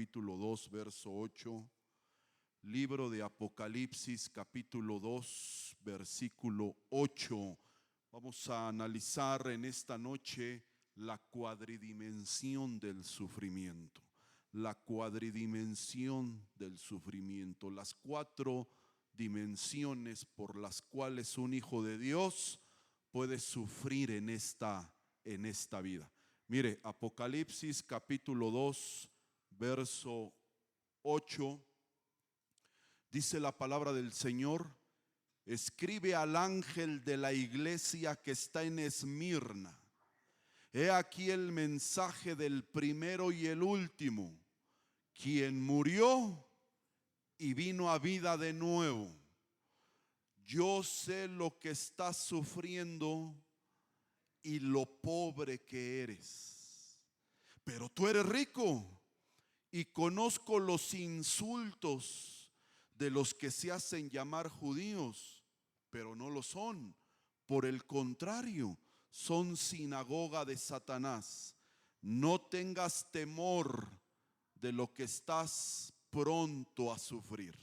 capítulo 2, verso 8. Libro de Apocalipsis, capítulo 2, versículo 8. Vamos a analizar en esta noche la cuadridimensión del sufrimiento. La cuadridimensión del sufrimiento. Las cuatro dimensiones por las cuales un hijo de Dios puede sufrir en esta vida. Mire, Apocalipsis capítulo 2, verso 8, dice la palabra del Señor: escribe al ángel de la iglesia que está en Esmirna. He aquí el mensaje del primero y el último, quien murió y vino a vida de nuevo. Yo sé lo que estás sufriendo y lo pobre que eres, pero tú eres rico, y conozco los insultos de los que se hacen llamar judíos, pero no lo son. Por el contrario, son sinagoga de Satanás. No tengas temor de lo que estás pronto a sufrir.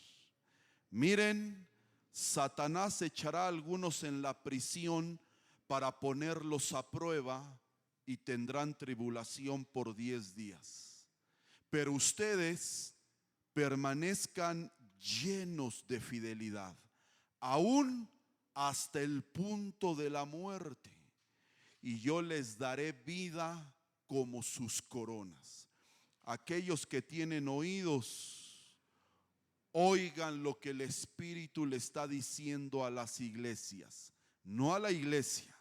Miren, Satanás echará a algunos en la prisión para ponerlos a prueba, y tendrán tribulación por 10 días. Pero ustedes permanezcan llenos de fidelidad, aún hasta el punto de la muerte, y yo les daré vida como sus coronas. Aquellos que tienen oídos, oigan lo que el Espíritu le está diciendo a las iglesias, no a la iglesia.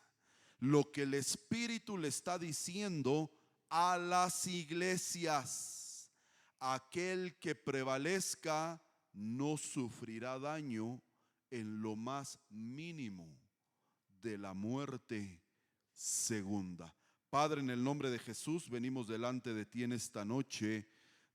Lo que el Espíritu le está diciendo a las iglesias: aquel que prevalezca no sufrirá daño en lo más mínimo de la muerte segunda. Padre, en el nombre de Jesús, venimos delante de ti en esta noche,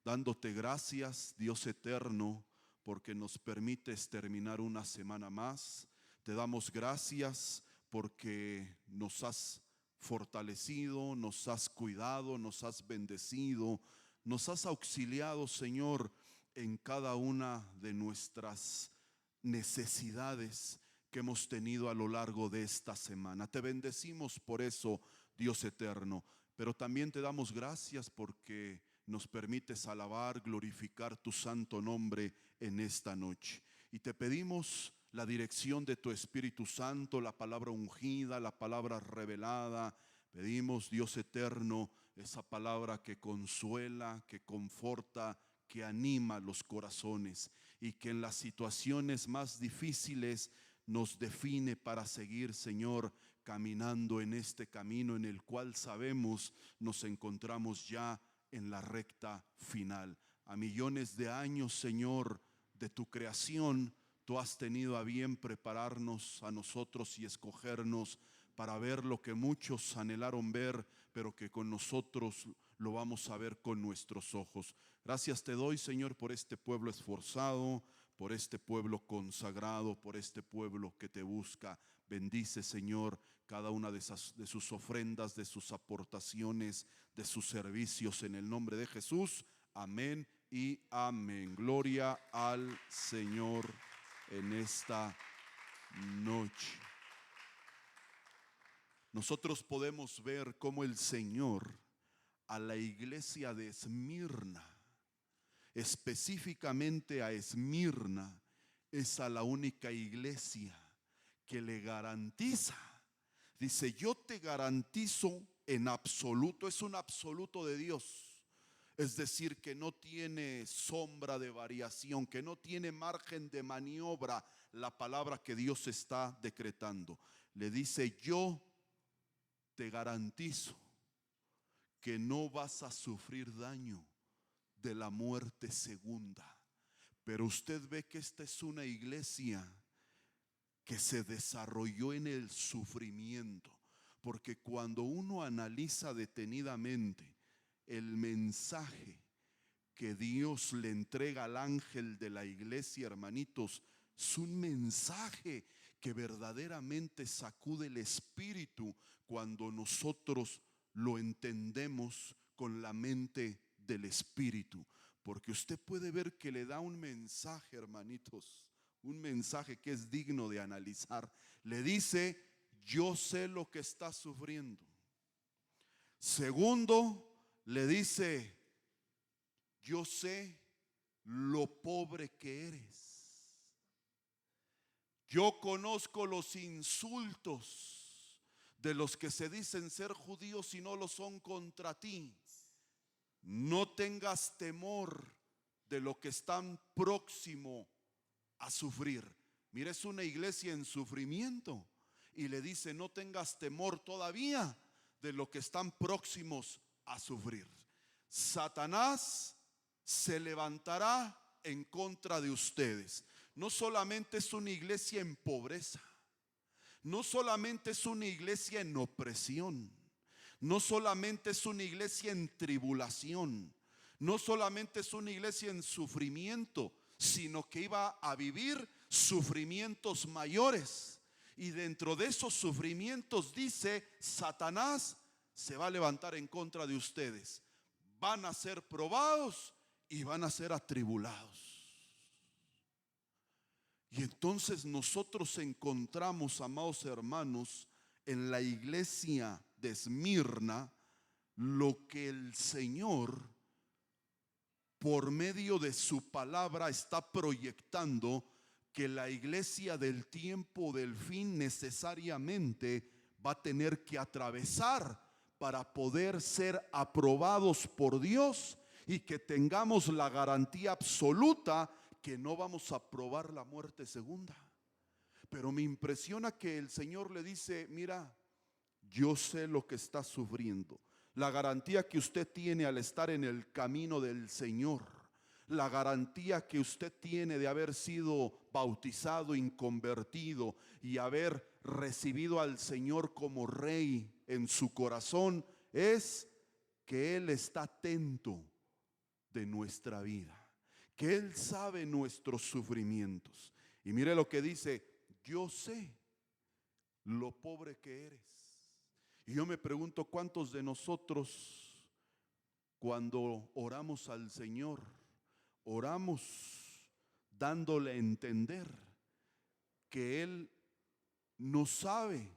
dándote gracias, Dios eterno, porque nos permites terminar una semana más. Te damos gracias porque nos has fortalecido, nos has cuidado, nos has bendecido, nos has auxiliado, Señor, en cada una de nuestras necesidades que hemos tenido a lo largo de esta semana. Te bendecimos por eso, Dios eterno, pero también te damos gracias porque nos permites alabar, glorificar tu santo nombre en esta noche. Y te pedimos la dirección de tu Espíritu Santo, la palabra ungida, la palabra revelada. Pedimos, Dios eterno, esa palabra que consuela, que conforta, que anima los corazones, y que en las situaciones más difíciles nos define para seguir, Señor, caminando en este camino en el cual sabemos nos encontramos ya en la recta final. A millones de años, Señor, de tu creación, tú has tenido a bien prepararnos a nosotros y escogernos para ver lo que muchos anhelaron ver, pero que con nosotros lo vamos a ver con nuestros ojos. Gracias te doy, Señor, por este pueblo esforzado, por este pueblo consagrado, por este pueblo que te busca. Bendice, Señor, cada una de sus ofrendas, de sus aportaciones, de sus servicios, en el nombre de Jesús. Amén y amén. Gloria al Señor en esta noche. Nosotros podemos ver cómo el Señor a la iglesia de Esmirna, específicamente a Esmirna, es a la única iglesia que le garantiza. Dice: yo te garantizo en absoluto. Es un absoluto de Dios. Es decir, que no tiene sombra de variación, que no tiene margen de maniobra la palabra que Dios está decretando. Le dice: yo te garantizo que no vas a sufrir daño de la muerte segunda. Pero usted ve que esta es una iglesia que se desarrolló en el sufrimiento, porque cuando uno analiza detenidamente el mensaje que Dios le entrega al ángel de la iglesia, hermanitos, es un mensaje que verdaderamente sacude el espíritu cuando nosotros lo entendemos con la mente del espíritu. Porque usted puede ver que le da un mensaje, hermanitos, un mensaje que es digno de analizar. Le dice: yo sé lo que está sufriendo. Segundo, le dice: yo sé lo pobre que eres. Yo conozco los insultos de los que se dicen ser judíos y no lo son contra ti. No tengas temor de lo que están próximo a sufrir. Mira, es una iglesia en sufrimiento y le dice: no tengas temor todavía de lo que están próximos a sufrir. Satanás se levantará en contra de ustedes. No solamente es una iglesia en pobreza, no solamente es una iglesia en opresión, no solamente es una iglesia en tribulación, no solamente es una iglesia en sufrimiento, sino que iba a vivir sufrimientos mayores. Y dentro de esos sufrimientos, dice, Satanás se va a levantar en contra de ustedes. Van a ser probados y van a ser atribulados. Y entonces nosotros encontramos, amados hermanos, en la iglesia de Esmirna, lo que el Señor, por medio de su palabra, está proyectando, que la iglesia del tiempo del fin necesariamente va a tener que atravesar para poder ser aprobados por Dios y que tengamos la garantía absoluta que no vamos a probar la muerte segunda. Pero me impresiona que el Señor le dice: mira, yo sé lo que está sufriendo. La garantía que usted tiene al estar en el camino del Señor, la garantía que usted tiene de haber sido bautizado, inconvertido y haber recibido al Señor como Rey en su corazón, es que Él está atento de nuestra vida, que Él sabe nuestros sufrimientos. Y mire lo que dice: yo sé lo pobre que eres. Y yo me pregunto, ¿cuántos de nosotros, cuando oramos al Señor, oramos dándole a entender que Él no sabe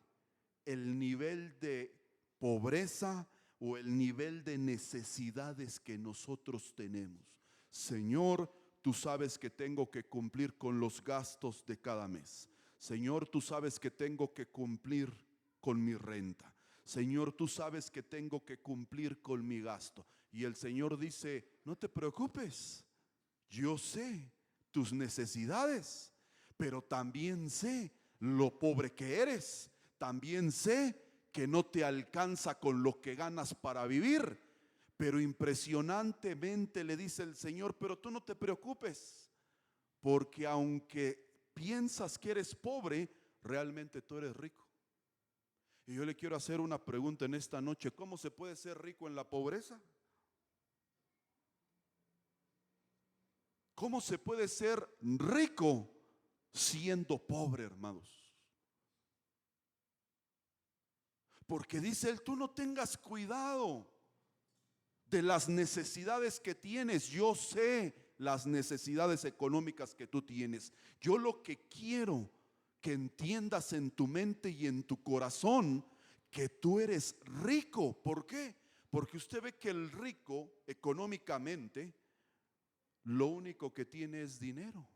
el nivel de pobreza o el nivel de necesidades que nosotros tenemos? Señor, tú sabes que tengo que cumplir con los gastos de cada mes. Señor, tú sabes que tengo que cumplir con mi renta. Señor, tú sabes que tengo que cumplir con mi gasto. Y el Señor dice: no te preocupes, yo sé tus necesidades, pero también sé lo pobre que eres. También sé que no te alcanza con lo que ganas para vivir. Pero impresionantemente le dice el Señor: pero tú no te preocupes, porque aunque piensas que eres pobre, realmente tú eres rico. Y yo le quiero hacer una pregunta en esta noche: ¿cómo se puede ser rico en la pobreza? ¿Cómo se puede ser rico siendo pobre, hermanos? Porque dice él: tú no tengas cuidado de las necesidades que tienes. Yo sé las necesidades económicas que tú tienes. Yo lo que quiero que entiendas en tu mente y en tu corazón, que tú eres rico. ¿Por qué? Porque usted ve que el rico económicamente lo único que tiene es dinero.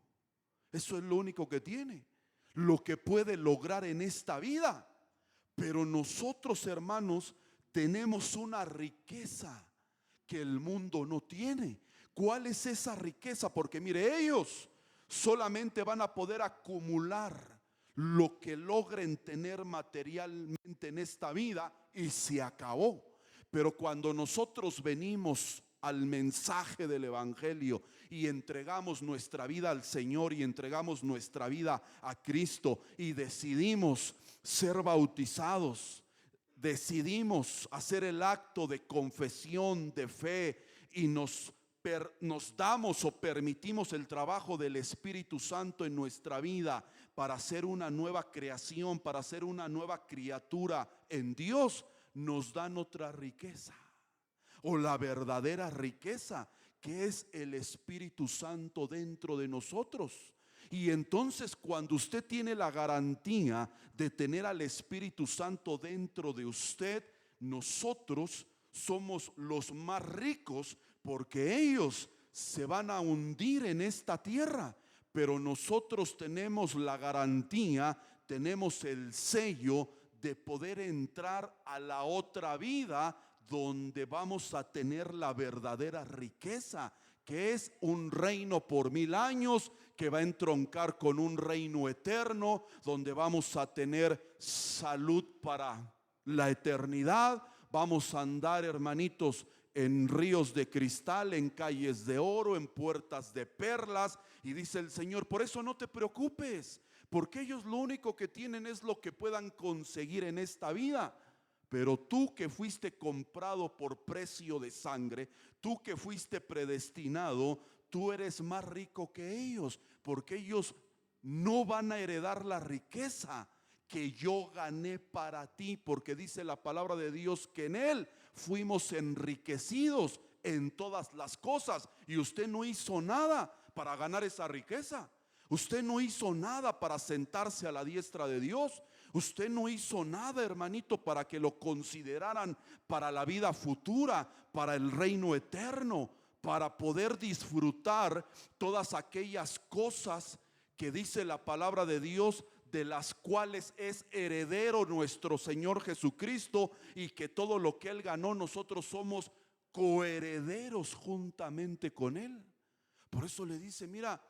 Eso es lo único que tiene, lo que puede lograr en esta vida. Pero nosotros, hermanos, tenemos una riqueza que el mundo no tiene. ¿Cuál es esa riqueza? Porque mire, ellos solamente van a poder acumular lo que logren tener materialmente en esta vida y se acabó. Pero cuando nosotros venimos al mensaje del evangelio y entregamos nuestra vida al Señor y entregamos nuestra vida a Cristo y decidimos ser bautizados, decidimos hacer el acto de confesión de fe y nos damos o permitimos el trabajo del Espíritu Santo en nuestra vida para ser una nueva creación, para ser una nueva criatura en Dios, nos dan otra riqueza, o la verdadera riqueza, que es el Espíritu Santo dentro de nosotros. Y entonces cuando usted tiene la garantía de tener al Espíritu Santo dentro de usted, nosotros somos los más ricos, porque ellos se van a hundir en esta tierra, pero nosotros tenemos la garantía, tenemos el sello de poder entrar a la otra vida, donde vamos a tener la verdadera riqueza, que es un reino por 1000 años, que va a entroncar con un reino eterno, donde vamos a tener salud para la eternidad. Vamos a andar, hermanitos, en ríos de cristal, en calles de oro, en puertas de perlas. Y dice el Señor, por eso no te preocupes, porque ellos lo único que tienen es lo que puedan conseguir en esta vida. Pero tú que fuiste comprado por precio de sangre, tú que fuiste predestinado, tú eres más rico que ellos, porque ellos no van a heredar la riqueza que yo gané para ti, porque dice la palabra de Dios que en Él fuimos enriquecidos en todas las cosas. Y usted no hizo nada para ganar esa riqueza. Usted no hizo nada para sentarse a la diestra de Dios. Usted no hizo nada, hermanito, para que lo consideraran para la vida futura, para el reino eterno, para poder disfrutar todas aquellas cosas que dice la palabra de Dios, de las cuales es heredero nuestro Señor Jesucristo, y que todo lo que Él ganó, nosotros somos coherederos juntamente con Él. Por eso le dice, mira,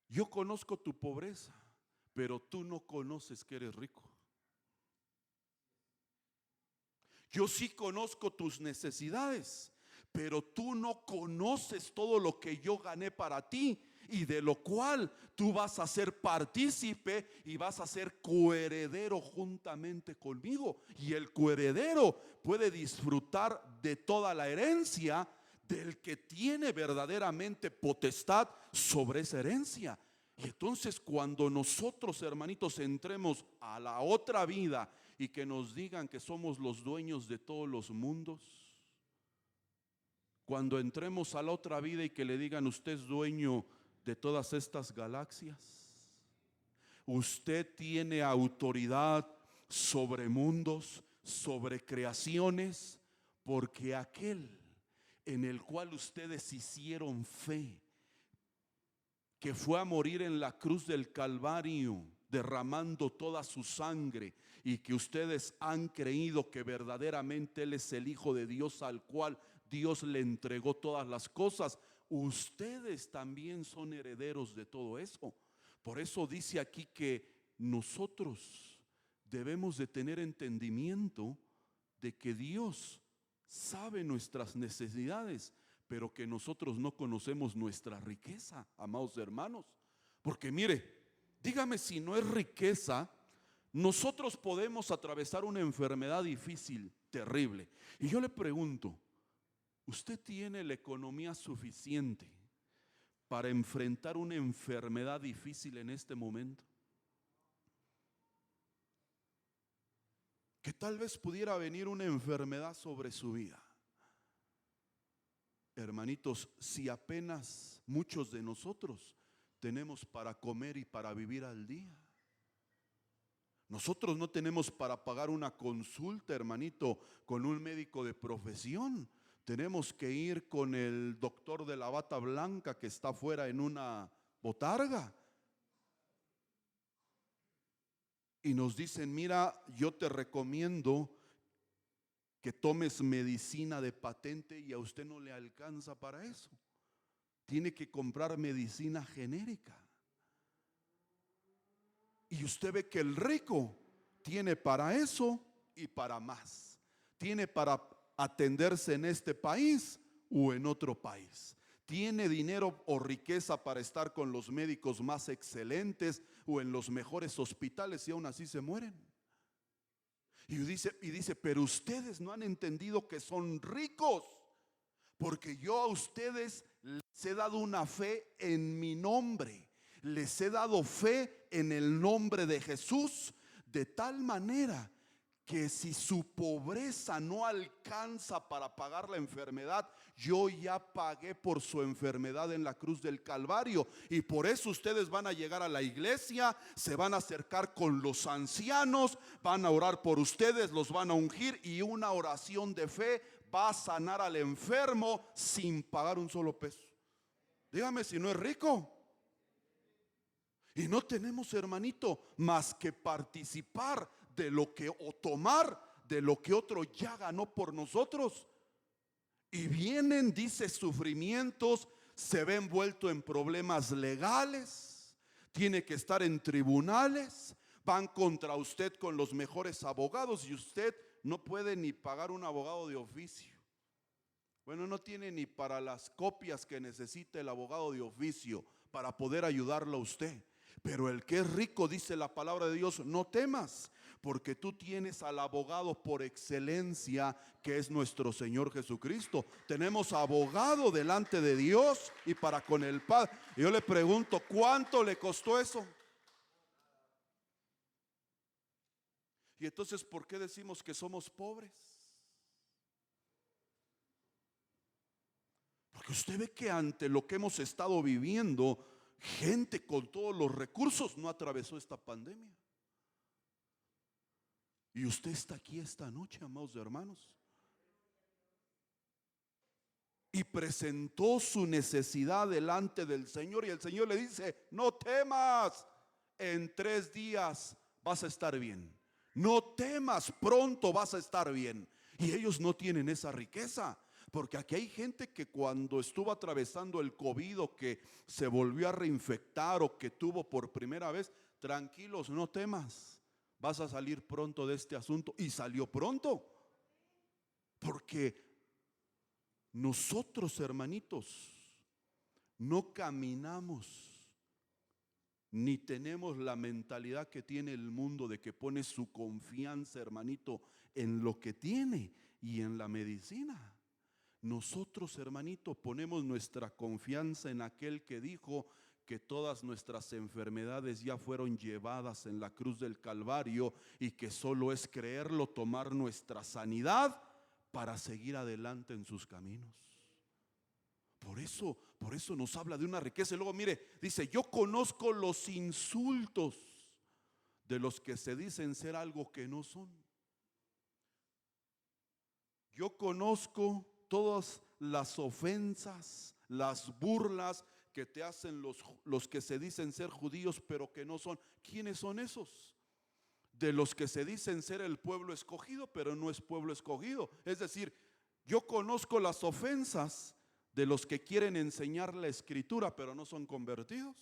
yo conozco tu pobreza, pero tú no conoces que eres rico. Yo sí conozco tus necesidades, pero tú no conoces todo lo que yo gané para ti, y de lo cual tú vas a ser partícipe y vas a ser coheredero juntamente conmigo. Y el coheredero puede disfrutar de toda la herencia del que tiene verdaderamente potestad sobre esa herencia. Y entonces cuando nosotros, hermanitos, entremos a la otra vida y que nos digan que somos los dueños de todos los mundos, cuando entremos a la otra vida y que le digan, usted es dueño de todas estas galaxias, usted tiene autoridad sobre mundos, sobre creaciones, porque aquel en el cual ustedes hicieron fe, que fue a morir en la cruz del Calvario, derramando toda su sangre, y que ustedes han creído que verdaderamente Él es el Hijo de Dios, al cual Dios le entregó todas las cosas, ustedes también son herederos de todo eso. Por eso dice aquí que nosotros debemos de tener entendimiento de que Dios sabe nuestras necesidades, pero que nosotros no conocemos nuestra riqueza, amados hermanos. Porque mire, dígame si no es riqueza. Nosotros podemos atravesar una enfermedad difícil, terrible, y yo le pregunto, ¿usted tiene la economía suficiente para enfrentar una enfermedad difícil en este momento? Que tal vez pudiera venir una enfermedad sobre su vida. Hermanitos, si apenas muchos de nosotros tenemos para comer y para vivir al día, nosotros no tenemos para pagar una consulta, hermanito, con un médico de profesión. Tenemos que ir con el doctor de la bata blanca que está afuera en una botarga. Y nos dicen, mira, yo te recomiendo que tomes medicina de patente, y a usted no le alcanza para eso. Tiene que comprar medicina genérica. Y usted ve que el rico tiene para eso y para más. Tiene para atenderse en este país o en otro país. Tiene dinero o riqueza para estar con los médicos más excelentes o en los mejores hospitales, y aún así se mueren. Y dice, pero ustedes no han entendido que son ricos, porque yo a ustedes les he dado una fe en mi nombre. Les he dado fe en el nombre de Jesús, de tal manera que si su pobreza no alcanza para pagar la enfermedad, Yo ya pagué por su enfermedad en la cruz del Calvario, y por eso ustedes van a llegar a la iglesia, se van a acercar con los ancianos, van a orar por ustedes, los van a ungir, y una oración de fe va a sanar al enfermo sin pagar un solo peso. Dígame si no es rico. Y no tenemos, hermanito, más que participar de lo que, o tomar de lo que otro ya ganó por nosotros. Y vienen, dice, sufrimientos, se ve envuelto en problemas legales, tiene que estar en tribunales, van contra usted con los mejores abogados y usted no puede ni pagar un abogado de oficio. Bueno, no tiene ni para las copias que necesita el abogado de oficio para poder ayudarlo a usted. Pero el que es rico, dice la palabra de Dios, no temas, porque tú tienes al abogado por excelencia, que es nuestro Señor Jesucristo. Tenemos abogado delante de Dios y para con el Padre. Y yo le pregunto, ¿cuánto le costó eso? Y entonces, ¿por qué decimos que somos pobres? Porque usted ve que ante lo que hemos estado viviendo, gente con todos los recursos no atravesó esta pandemia. Y usted está aquí esta noche, amados hermanos, y presentó su necesidad delante del Señor, y el Señor le dice: no temas, en 3 días vas a estar bien. No temas, pronto vas a estar bien. Y ellos no tienen esa riqueza. Porque aquí hay gente que cuando estuvo atravesando el COVID, o que se volvió a reinfectar, o que tuvo por primera vez, tranquilos, no temas, vas a salir pronto de este asunto. Y salió pronto. Porque nosotros, hermanitos, no caminamos ni tenemos la mentalidad que tiene el mundo, de que pone su confianza, hermanito, en lo que tiene y en la medicina. Nosotros, hermanito, ponemos nuestra confianza en aquel que dijo que todas nuestras enfermedades ya fueron llevadas en la cruz del Calvario, y que solo es creerlo, tomar nuestra sanidad para seguir adelante en sus caminos. Por eso nos habla de una riqueza. Y luego mire, dice: yo conozco los insultos de los que se dicen ser algo que no son. Yo conozco todas las ofensas, las burlas que te hacen los que se dicen ser judíos pero que no son. ¿Quiénes son esos? De los que se dicen ser el pueblo escogido pero no es pueblo escogido. Es decir, yo conozco las ofensas de los que quieren enseñar la escritura pero no son convertidos.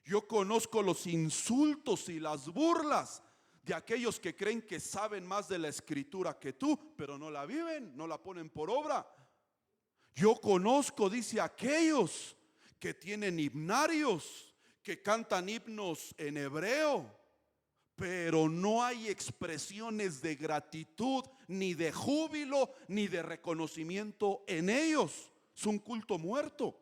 Yo conozco los insultos y las burlas de aquellos que creen que saben más de la escritura que tú, pero no la viven, no la ponen por obra. Yo conozco, dice, aquellos que tienen himnarios, que cantan himnos en hebreo, pero no hay expresiones de gratitud, ni de júbilo, ni de reconocimiento en ellos. Es un culto muerto.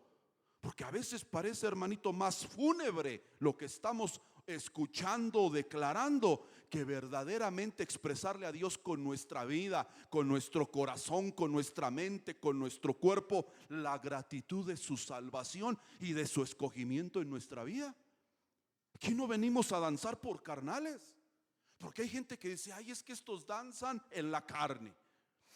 Porque a veces parece, hermanito, más fúnebre lo que estamos escuchando o declarando, que verdaderamente expresarle a Dios con nuestra vida, con nuestro corazón, con nuestra mente, con nuestro cuerpo, la gratitud de su salvación y de su escogimiento en nuestra vida. Aquí no venimos a danzar por carnales. Porque hay gente que dice: ay, es que estos danzan en la carne.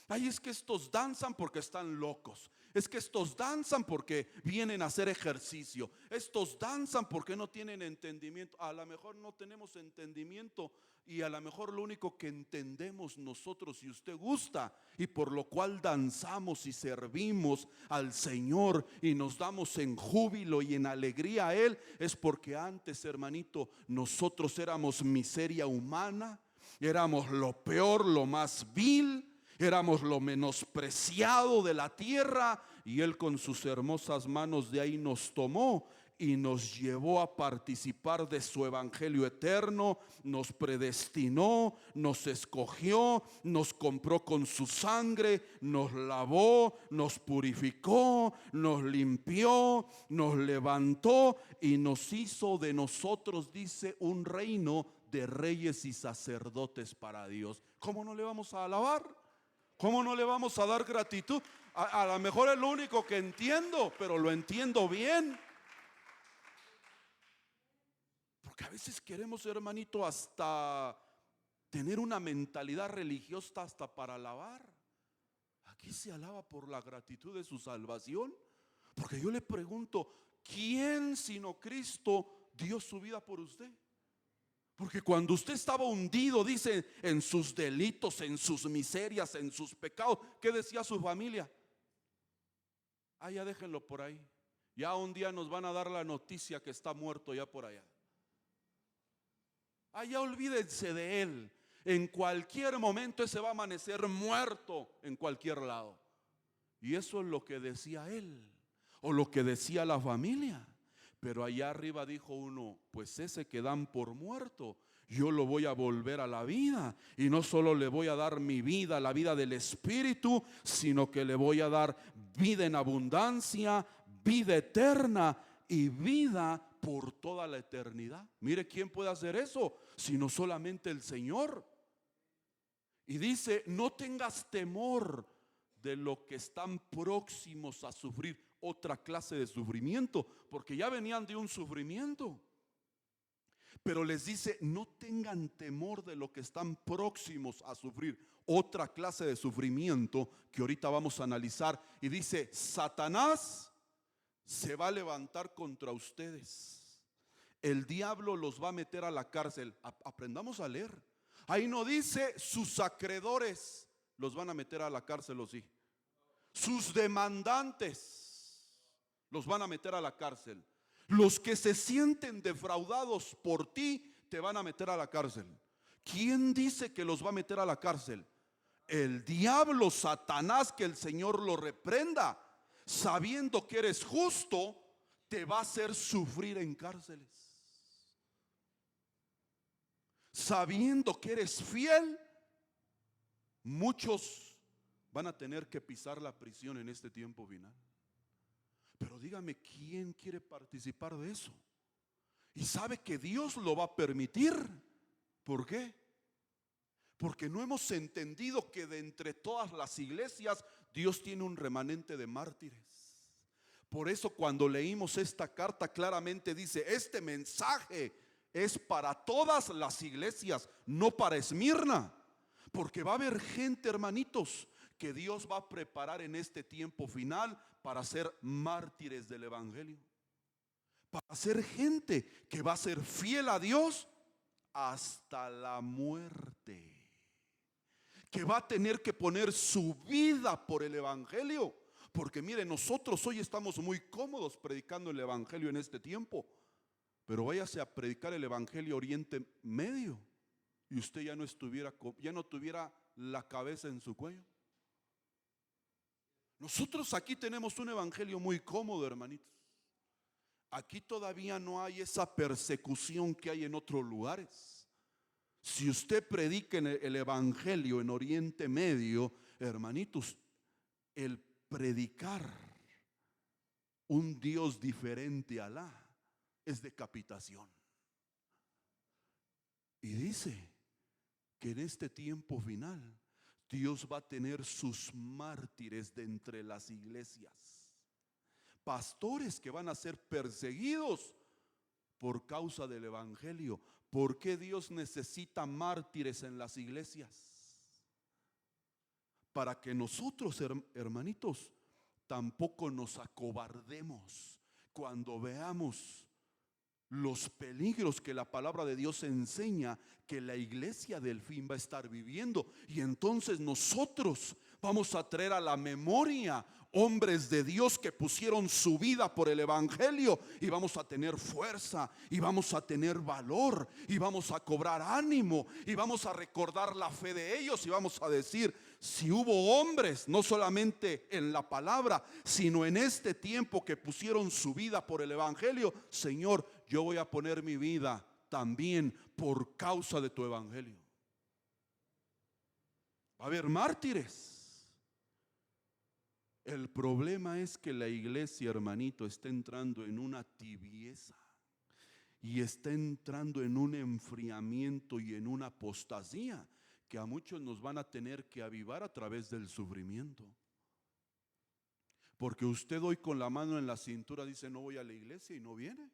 Ay, es que estos danzan porque están locos. Es que estos danzan porque vienen a hacer ejercicio. Estos danzan porque no tienen entendimiento. A lo mejor no tenemos entendimiento, y a lo mejor lo único que entendemos nosotros, si usted gusta, y por lo cual danzamos y servimos al Señor y nos damos en júbilo y en alegría a Él, es porque antes, hermanito, nosotros éramos miseria humana, éramos lo peor, lo más vil, éramos lo menospreciado de la tierra, y Él con sus hermosas manos de ahí nos tomó y nos llevó a participar de su evangelio eterno. Nos predestinó, nos escogió, nos compró con su sangre, nos lavó, nos purificó, nos limpió, nos levantó y nos hizo de nosotros, dice, un reino de reyes y sacerdotes para Dios. ¿Cómo no le vamos a alabar? ¿Cómo no le vamos a dar gratitud? A lo mejor es lo único que entiendo, pero lo entiendo bien. Porque a veces queremos, hermanito, hasta tener una mentalidad religiosa hasta para alabar. Aquí se alaba por la gratitud de su salvación. Porque yo le pregunto, ¿quién sino Cristo dio su vida por usted? Porque cuando usted estaba hundido, dice, en sus delitos, en sus miserias, en sus pecados, ¿qué decía su familia? Ah, ya déjenlo por ahí. Ya un día nos van a dar la noticia que está muerto ya por allá. Ah, ya olvídense de él. En cualquier momento ese va a amanecer muerto en cualquier lado. Y eso es lo que decía él, o lo que decía la familia. Pero allá arriba dijo uno, pues ese que dan por muerto, yo lo voy a volver a la vida. Y no solo le voy a dar mi vida, la vida del Espíritu, sino que le voy a dar vida en abundancia, vida eterna y vida por toda la eternidad. Mire, ¿quién puede hacer eso? Sino solamente el Señor. Y dice, no tengas temor de lo que están próximos a sufrir otra clase de sufrimiento, porque ya venían de un sufrimiento. Pero les dice, no tengan temor de lo que están próximos a sufrir otra clase de sufrimiento que ahorita vamos a analizar. Y dice, Satanás se va a levantar contra ustedes. El diablo los va a meter a la cárcel. Aprendamos a leer. Ahí no dice sus acreedores los van a meter a la cárcel, o sí. Sus demandantes los van a meter a la cárcel. Los que se sienten defraudados por ti te van a meter a la cárcel. ¿Quién dice que los va a meter a la cárcel? El diablo, Satanás, que el Señor lo reprenda. Sabiendo que eres justo, te va a hacer sufrir en cárceles. Sabiendo que eres fiel, muchos van a tener que pisar la prisión en este tiempo final. Pero dígame, ¿quién quiere participar de eso? Y sabe que Dios lo va a permitir. ¿Por qué? Porque no hemos entendido que de entre todas las iglesias Dios tiene un remanente de mártires. Por eso cuando leímos esta carta claramente dice, este mensaje es para todas las iglesias, no para Esmirna. Porque va a haber gente, hermanitos, que Dios va a preparar en este tiempo final para ser mártires del evangelio. Para ser gente que va a ser fiel a Dios hasta la muerte. Que va a tener que poner su vida por el evangelio. Porque mire, nosotros hoy estamos muy cómodos predicando el evangelio en este tiempo. Pero váyase a predicar el evangelio a Oriente Medio y usted ya no tuviera la cabeza en su cuello. Nosotros aquí tenemos un evangelio muy cómodo, hermanitos. Aquí todavía no hay esa persecución que hay en otros lugares. Si usted predica en el evangelio en Oriente Medio, hermanitos, el predicar un Dios diferente a Alá es decapitación. Y dice que en este tiempo final Dios va a tener sus mártires de entre las iglesias. Pastores que van a ser perseguidos por causa del evangelio. ¿Por qué Dios necesita mártires en las iglesias? Para que nosotros, hermanitos, tampoco nos acobardemos cuando veamos los peligros que la palabra de Dios enseña que la iglesia del fin va a estar viviendo. Y entonces nosotros vamos a traer a la memoria hombres de Dios que pusieron su vida por el evangelio, y vamos a tener fuerza, y vamos a tener valor, y vamos a cobrar ánimo, y vamos a recordar la fe de ellos, y vamos a decir, si hubo hombres no solamente en la palabra, sino en este tiempo que pusieron su vida por el evangelio, Señor, yo voy a poner mi vida también por causa de tu evangelio. Va a haber mártires. El problema es que la iglesia, hermanito, está entrando en una tibieza y está entrando en un enfriamiento y en una apostasía que a muchos nos van a tener que avivar a través del sufrimiento. Porque usted hoy con la mano en la cintura dice no voy a la iglesia y no viene.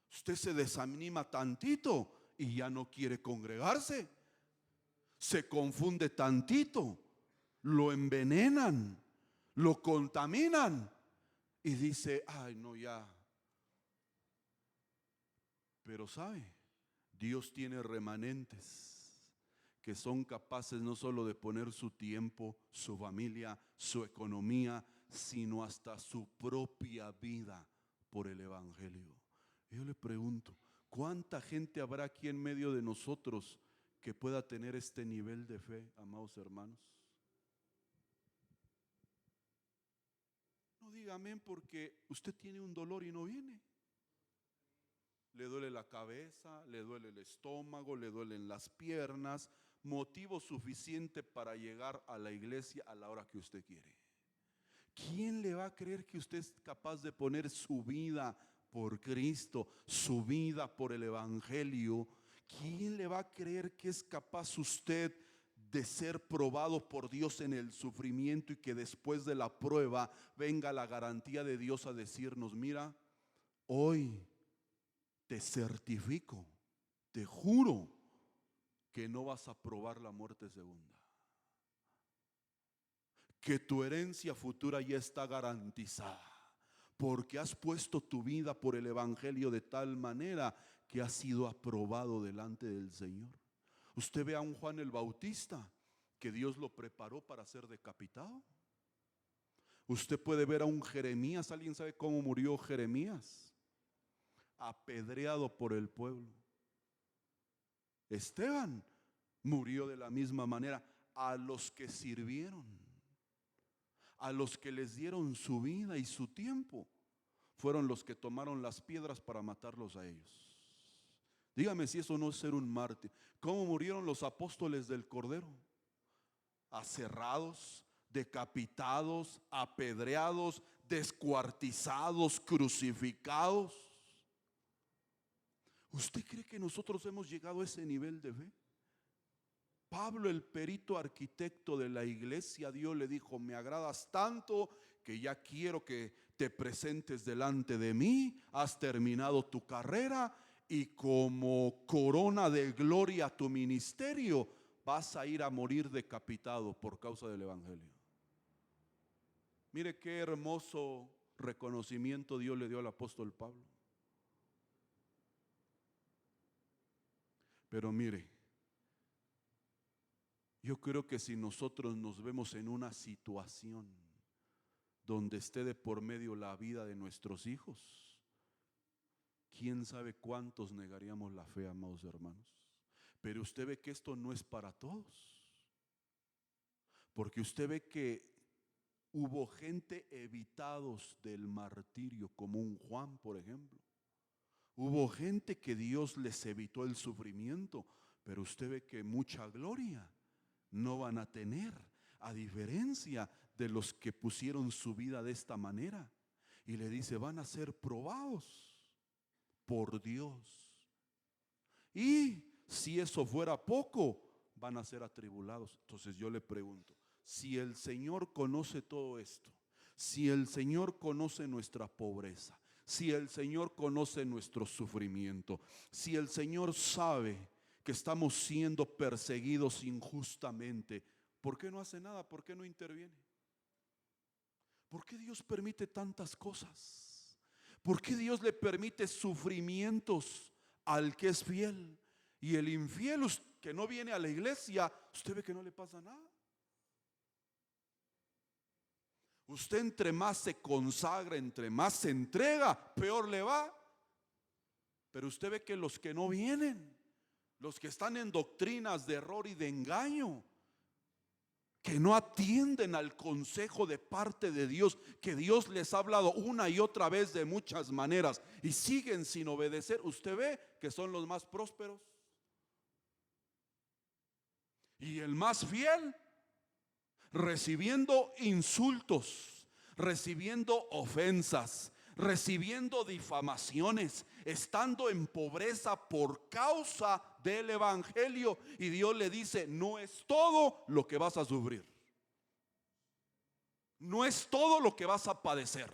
Usted se desanima tantito y ya no quiere congregarse. Se confunde tantito, lo envenenan, lo contaminan y dice, ay no, ya. Pero sabe, Dios tiene remanentes que son capaces no solo de poner su tiempo, su familia, su economía, sino hasta su propia vida por el evangelio. Yo le pregunto, ¿cuánta gente habrá aquí en medio de nosotros que pueda tener este nivel de fe, amados hermanos? No diga amén porque usted tiene un dolor y no viene. Le duele la cabeza, le duele el estómago, le duelen las piernas, motivo suficiente para llegar a la iglesia a la hora que usted quiere. ¿Quién le va a creer que usted es capaz de poner su vida por Cristo, su vida por el evangelio? ¿Quién le va a creer que es capaz usted de ser probado por Dios en el sufrimiento y que después de la prueba venga la garantía de Dios a decirnos, mira, hoy te certifico, te juro que no vas a probar la muerte segunda? Que tu herencia futura ya está garantizada, porque has puesto tu vida por el evangelio de tal manera que has sido aprobado delante del Señor. Usted ve a un Juan el Bautista que Dios lo preparó para ser decapitado. Usted puede ver a un Jeremías. ¿Alguien sabe cómo murió Jeremías? Apedreado por el pueblo. Esteban murió de la misma manera. A los que sirvieron, a los que les dieron su vida y su tiempo, fueron los que tomaron las piedras para matarlos a ellos. Dígame si eso no es ser un mártir. ¿Cómo murieron los apóstoles del Cordero? Aserrados, decapitados, apedreados, descuartizados, crucificados. ¿Usted cree que nosotros hemos llegado a ese nivel de fe? Pablo, el perito arquitecto de la iglesia, Dios le dijo, me agradas tanto que ya quiero que te presentes delante de mí, has terminado tu carrera y como corona de gloria a tu ministerio vas a ir a morir decapitado por causa del evangelio. Mire qué hermoso reconocimiento Dios le dio al apóstol Pablo. Pero mire, yo creo que si nosotros nos vemos en una situación donde esté de por medio la vida de nuestros hijos, quién sabe cuántos negaríamos la fe, amados hermanos. Pero usted ve que esto no es para todos, porque usted ve que hubo gente evitados del martirio, como un Juan, por ejemplo. Hubo gente que Dios les evitó el sufrimiento, pero usted ve que mucha gloria no van a tener, a diferencia de los que pusieron su vida de esta manera. Y le dice, van a ser probados por Dios. Y si eso fuera poco, van a ser atribulados. Entonces yo le pregunto, si el Señor conoce todo esto, si el Señor conoce nuestra pobreza, si el Señor conoce nuestro sufrimiento, si el Señor sabe que estamos siendo perseguidos injustamente, ¿por qué no hace nada? ¿Por qué no interviene? ¿Por qué Dios permite tantas cosas? ¿Por qué Dios le permite sufrimientos al que es fiel? Y el infiel que no viene a la iglesia, usted ve que no le pasa nada. Usted entre más se consagra, entre más se entrega, peor le va. Pero usted ve que los que no vienen, los que están en doctrinas de error y de engaño, que no atienden al consejo de parte de Dios, que Dios les ha hablado una y otra vez de muchas maneras y siguen sin obedecer, usted ve que son los más prósperos. Y el más fiel, recibiendo insultos, recibiendo ofensas, recibiendo difamaciones, estando en pobreza por causa del evangelio. Y Dios le dice, no es todo lo que vas a sufrir. No es todo lo que vas a padecer.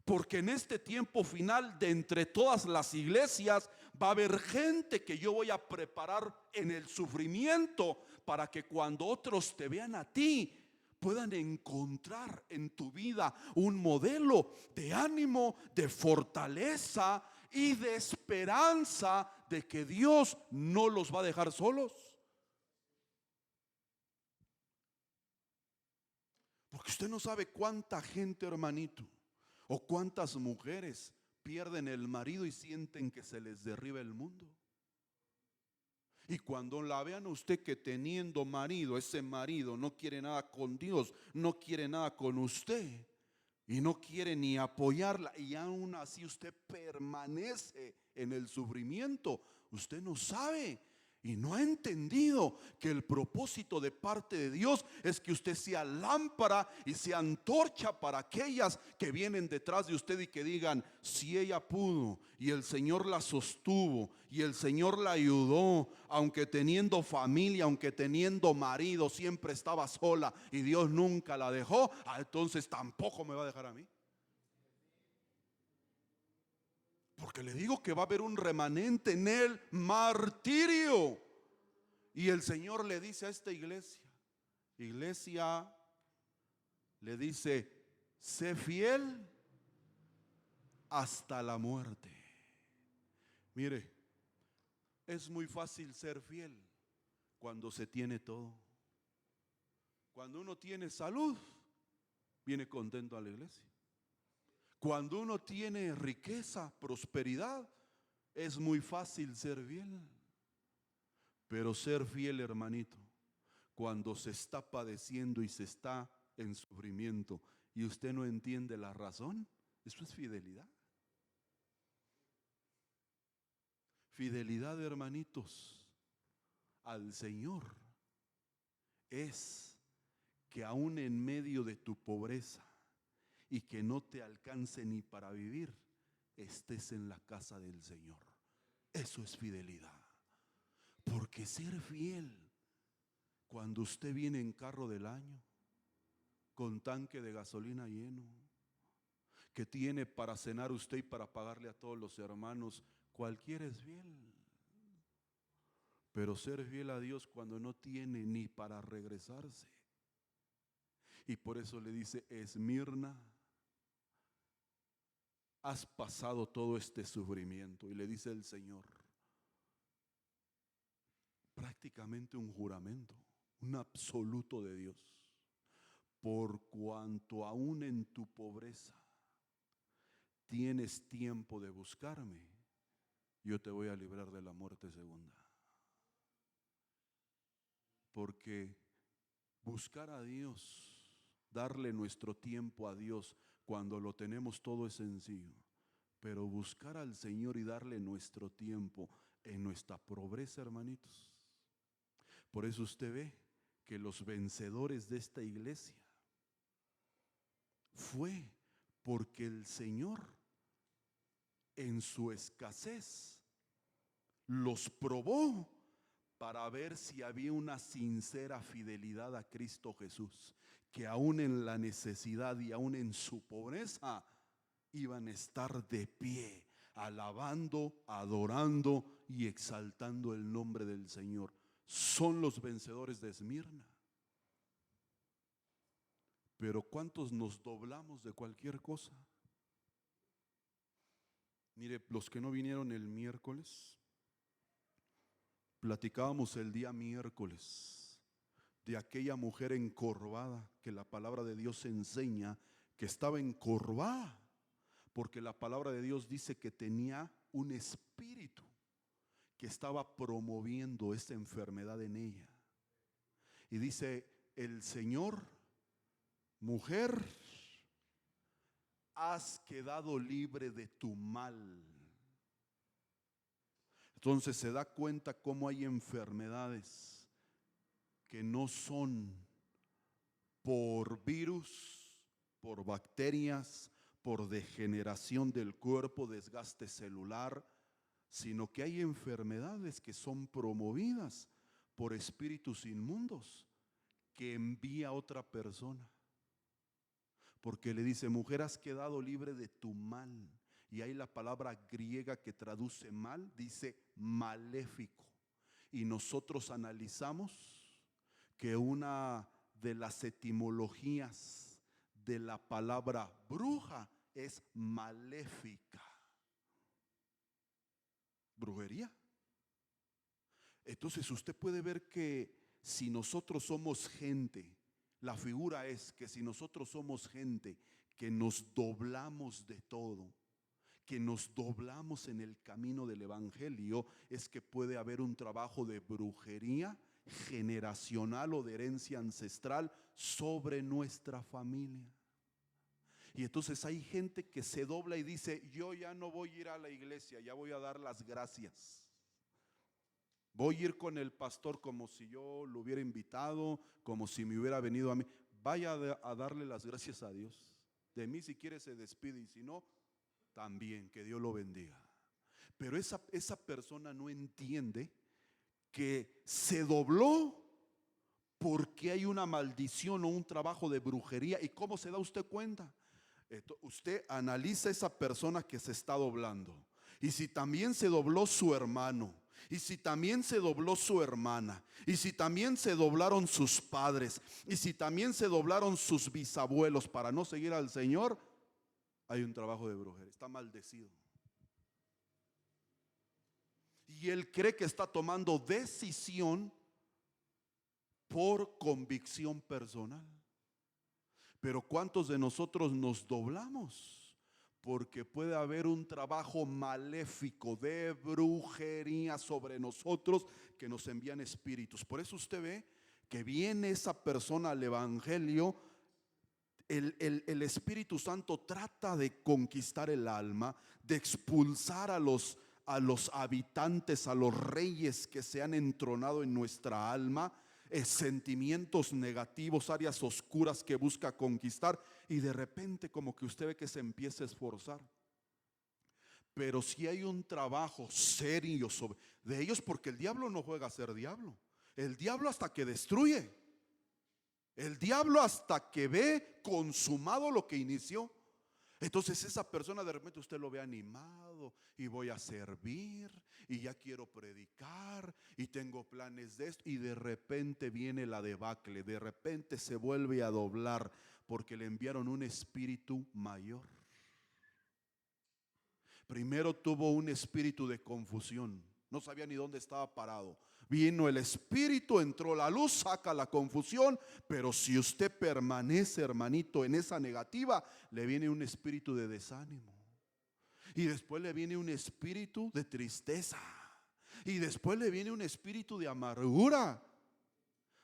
Porque en este tiempo final, de entre todas las iglesias, va a haber gente que yo voy a preparar en el sufrimiento para que cuando otros te vean a ti, puedan encontrar en tu vida un modelo de ánimo, de fortaleza y de esperanza de que Dios no los va a dejar solos. Porque usted no sabe cuánta gente, hermanito, o cuántas mujeres pierden el marido y sienten que se les derriba el mundo. Y cuando la vean a usted que teniendo marido, ese marido no quiere nada con Dios, no quiere nada con usted y no quiere ni apoyarla, y aún así usted permanece en el sufrimiento, usted no sabe y no ha entendido que el propósito de parte de Dios es que usted sea lámpara y sea antorcha para aquellas que vienen detrás de usted y que digan: si ella pudo y el Señor la sostuvo y el Señor la ayudó, aunque teniendo familia, aunque teniendo marido, siempre estaba sola y Dios nunca la dejó, entonces tampoco me va a dejar a mí. Porque le digo que va a haber un remanente en el martirio. Y el Señor le dice a esta iglesia, le dice: sé fiel hasta la muerte. Mire, es muy fácil ser fiel cuando se tiene todo. Cuando uno tiene salud, viene contento a la iglesia. Cuando uno tiene riqueza, prosperidad, es muy fácil ser fiel. Pero ser fiel, hermanito, cuando se está padeciendo y se está en sufrimiento y usted no entiende la razón, eso es fidelidad. Fidelidad, hermanitos, al Señor es que aún en medio de tu pobreza y que no te alcance ni para vivir, estés en la casa del Señor. Eso es fidelidad. Porque ser fiel, cuando usted viene en carro del año, con tanque de gasolina lleno, que tiene para cenar usted y para pagarle a todos los hermanos, cualquiera es fiel. Pero ser fiel a Dios cuando no tiene ni para regresarse. Y por eso le dice: Esmirna, has pasado todo este sufrimiento. Y le dice el Señor, prácticamente un juramento, un absoluto de Dios: por cuanto aún en tu pobreza tienes tiempo de buscarme, yo te voy a librar de la muerte segunda. Porque buscar a Dios, darle nuestro tiempo a Dios cuando lo tenemos todo es sencillo. Pero buscar al Señor y darle nuestro tiempo en nuestra pobreza, hermanitos. Por eso usted ve que los vencedores de esta iglesia fue porque el Señor en su escasez los probó para ver si había una sincera fidelidad a Cristo Jesús, que aún en la necesidad y aún en su pobreza iban a estar de pie, alabando, adorando y exaltando el nombre del Señor. Son los vencedores de Esmirna. Pero ¿cuántos nos doblamos de cualquier cosa? Mire, los que no vinieron el miércoles, platicábamos el día miércoles de aquella mujer encorvada que la palabra de Dios enseña que estaba encorvada, porque la palabra de Dios dice que tenía un espíritu que estaba promoviendo esta enfermedad en ella. Y dice el Señor: mujer, has quedado libre de tu mal. Entonces se da cuenta cómo hay enfermedades que no son por virus, por bacterias, por degeneración del cuerpo, desgaste celular, sino que hay enfermedades que son promovidas por espíritus inmundos que envía otra persona. porque le dice: mujer, has quedado libre de tu mal. Y ahí la palabra griega que traduce mal dice maléfico. Y nosotros analizamos que una de las etimologías de la palabra bruja es maléfica. Brujería. Entonces usted puede ver que si nosotros somos gente, la figura es que si nosotros somos gente que nos doblamos de todo, que nos doblamos en el camino del evangelio, es que puede haber un trabajo de brujería generacional o de herencia ancestral sobre nuestra familia. Y entonces hay gente que se dobla y dice: yo ya no voy a ir a la iglesia, ya voy a dar las gracias. Voy a ir con el pastor como si yo lo hubiera invitado, como si me hubiera venido a mí. Vaya a darle las gracias a Dios. De mí si quiere se despide, y si no, también, que Dios lo bendiga. Pero esa persona no entiende que se dobló porque hay una maldición o un trabajo de brujería. ¿Y cómo se da usted cuenta? Usted analiza a esa persona que se está doblando. Y si también se dobló su hermano, y si también se dobló su hermana, y si también se doblaron sus padres, y si también se doblaron sus bisabuelos para no seguir al Señor, hay un trabajo de brujería. Está maldecido. Y él cree que está tomando decisión por convicción personal. Pero ¿cuántos de nosotros nos doblamos? Porque puede haber un trabajo maléfico de brujería sobre nosotros que nos envían espíritus. Por eso usted ve que viene esa persona al evangelio. El Espíritu Santo trata de conquistar el alma, de expulsar a los habitantes, a los reyes que se han entronado en nuestra alma, sentimientos negativos, áreas oscuras que busca conquistar, y de repente como que usted ve que se empieza a esforzar. Pero si hay un trabajo serio de ellos, porque el diablo no juega a ser diablo. El diablo hasta que destruye. El diablo hasta que ve consumado lo que inició. Entonces esa persona de repente usted lo ve animado, y voy a servir, y ya quiero predicar, y tengo planes de esto, y de repente viene la debacle, de repente se vuelve a doblar porque le enviaron un espíritu mayor. Primero tuvo un espíritu de confusión, no sabía ni dónde estaba parado. Vino el espíritu, entró la luz, saca la confusión. Pero si usted permanece, hermanito, en esa negativa, le viene un espíritu de desánimo. Y después le viene un espíritu de tristeza. Y después le viene un espíritu de amargura.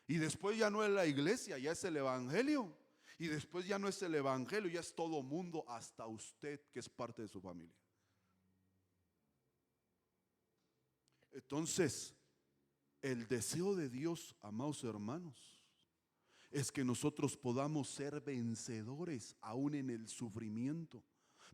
Y después ya no es la iglesia, ya es el evangelio. Y después ya no es el evangelio, ya es todo mundo, hasta usted que es parte de su familia. Entonces, el deseo de Dios, amados hermanos, es que nosotros podamos ser vencedores aún en el sufrimiento,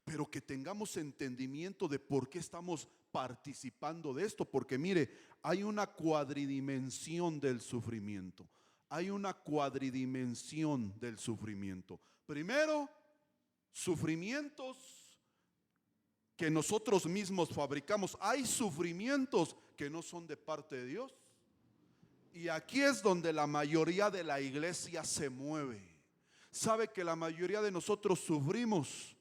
pero que tengamos entendimiento de por qué estamos participando de esto. Porque mire, hay una cuadridimensión del sufrimiento. Hay una cuadridimensión del sufrimiento. Primero, sufrimientos que nosotros mismos fabricamos. Hay sufrimientos que no son de parte de Dios. Y aquí es donde la mayoría de la iglesia se mueve. ¿Sabe que la mayoría de nosotros sufrimos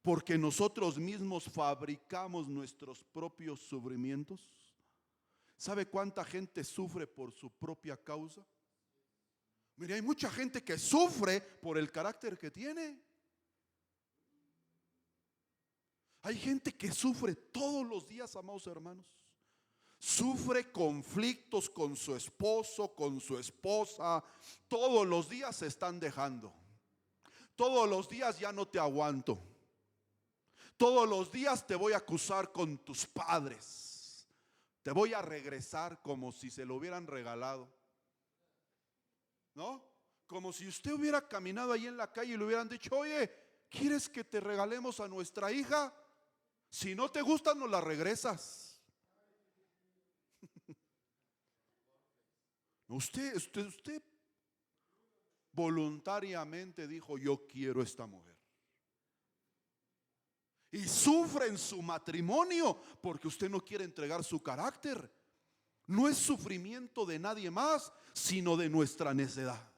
porque nosotros mismos fabricamos nuestros propios sufrimientos? ¿Sabe cuánta gente sufre por su propia causa? Mire, hay mucha gente que sufre por el carácter que tiene. Hay gente que sufre todos los días, amados hermanos. Sufre conflictos con su esposo, con su esposa. Todos los días se están dejando. Todos los días ya no te aguanto. Todos los días te voy a acusar con tus padres. Te voy a regresar como si se lo hubieran regalado. ¿No? Como si usted hubiera caminado ahí en la calle y le hubieran dicho: oye, ¿quieres que te regalemos a nuestra hija? Si no te gusta, nos la regresas. Usted voluntariamente dijo: yo quiero esta mujer. Y sufre en su matrimonio porque usted no quiere entregar su carácter. No es sufrimiento de nadie más, sino de nuestra necedad,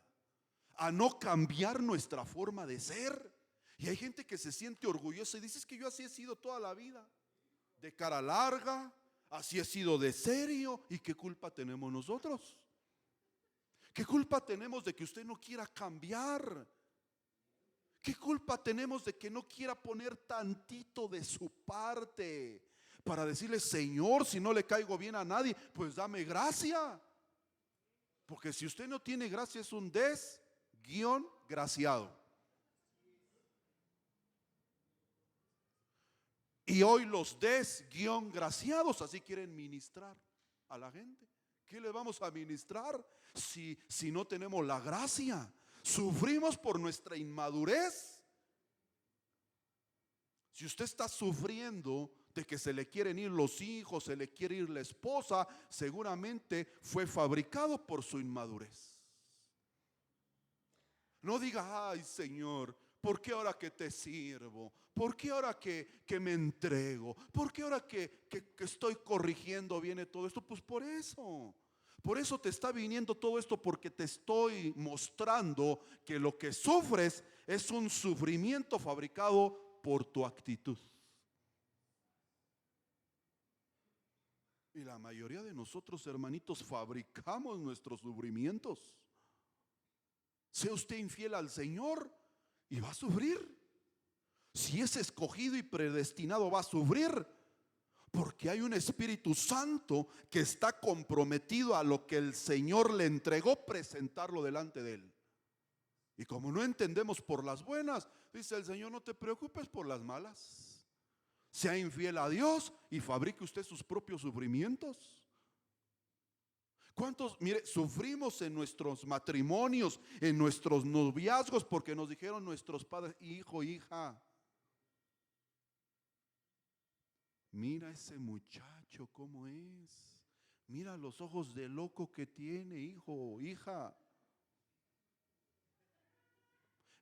a no cambiar nuestra forma de ser. Y hay gente que se siente orgullosa y dice: es que yo así he sido toda la vida, de cara larga, así he sido de serio. ¿Y qué culpa tenemos nosotros? ¿Qué culpa tenemos de que usted no quiera cambiar? ¿Qué culpa tenemos de que no quiera poner tantito de su parte para decirle: Señor, si no le caigo bien a nadie, pues dame gracia? Porque si usted no tiene gracia, es un desgraciado. Y hoy los desgraciados así quieren ministrar a la gente. ¿Qué le vamos a ministrar si no tenemos la gracia? Sufrimos por nuestra inmadurez. Si usted está sufriendo de que se le quieren ir los hijos, se le quiere ir la esposa, seguramente fue fabricado por su inmadurez. No diga: ay, Señor, ¿por qué ahora que te sirvo? ¿Por qué ahora que me entrego? ¿Por qué ahora que estoy corrigiendo viene todo esto? Pues por eso. Por eso te está viniendo todo esto, porque te estoy mostrando que lo que sufres es un sufrimiento fabricado por tu actitud. Y la mayoría de nosotros, hermanitos, fabricamos nuestros sufrimientos. Sea usted infiel al Señor y va a sufrir. Si es escogido y predestinado, va a sufrir. Porque hay un Espíritu Santo que está comprometido a lo que el Señor le entregó, presentarlo delante de Él. Y como no entendemos por las buenas, dice el Señor: no te preocupes por las malas. Sea infiel a Dios y fabrique usted sus propios sufrimientos. ¿Cuántos, mire, sufrimos en nuestros matrimonios, en nuestros noviazgos, porque nos dijeron nuestros padres: hijo, hija, mira ese muchacho cómo es, mira los ojos de loco que tiene, hijo, hija,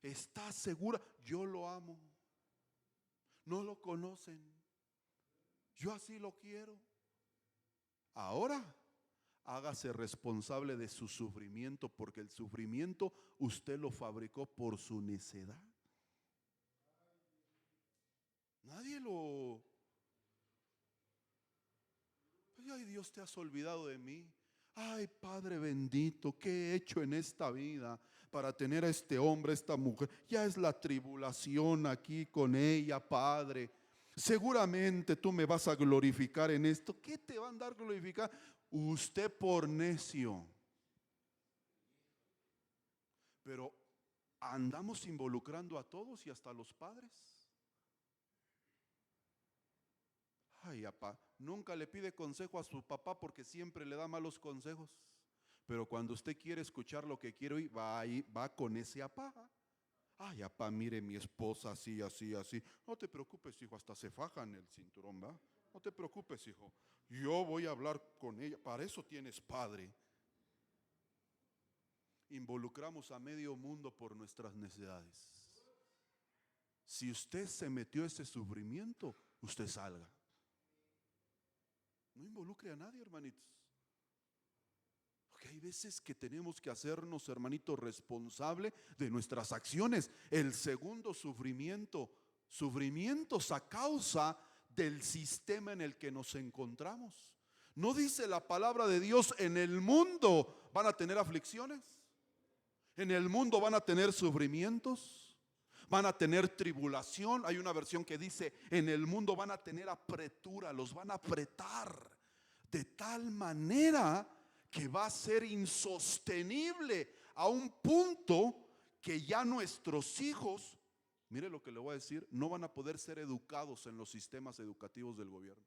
¿estás segura? Yo lo amo. No lo conocen, yo así lo quiero. Ahora hágase responsable de su sufrimiento, porque el sufrimiento usted lo fabricó por su necedad. Nadie lo... Ay, Dios, te has olvidado de mí. Ay, Padre bendito, ¿qué he hecho en esta vida para tener a este hombre, a esta mujer? Ya es la tribulación aquí con ella, Padre. Seguramente tú me vas a glorificar en esto. ¿Qué te va a andar glorificar? Usted por necio. Pero andamos involucrando a todos y hasta a los padres. Ay, papá, nunca le pide consejo a su papá porque siempre le da malos consejos. Pero cuando usted quiere escuchar lo que quiere oír, va ahí, va con ese papá. Ay, papá, mire mi esposa así, así, así. No te preocupes, hijo, hasta se faja en el cinturón, ¿va? No te preocupes, hijo. Yo voy a hablar con ella. Para eso tienes padre. Involucramos a medio mundo por nuestras necesidades. Si usted se metió ese sufrimiento, usted salga. No involucre a nadie, hermanitos. Porque hay veces que tenemos que hacernos, hermanitos, responsable de nuestras acciones. El segundo sufrimiento, sufrimientos a causa del sistema en el que nos encontramos. ¿No dice la palabra de Dios: en el mundo van a tener aflicciones? En el mundo van a tener sufrimientos, van a tener tribulación. Hay una versión que dice: en el mundo van a tener apretura, los van a apretar de tal manera que va a ser insostenible, a un punto que ya nuestros hijos, mire lo que le voy a decir, no van a poder ser educados en los sistemas educativos del gobierno.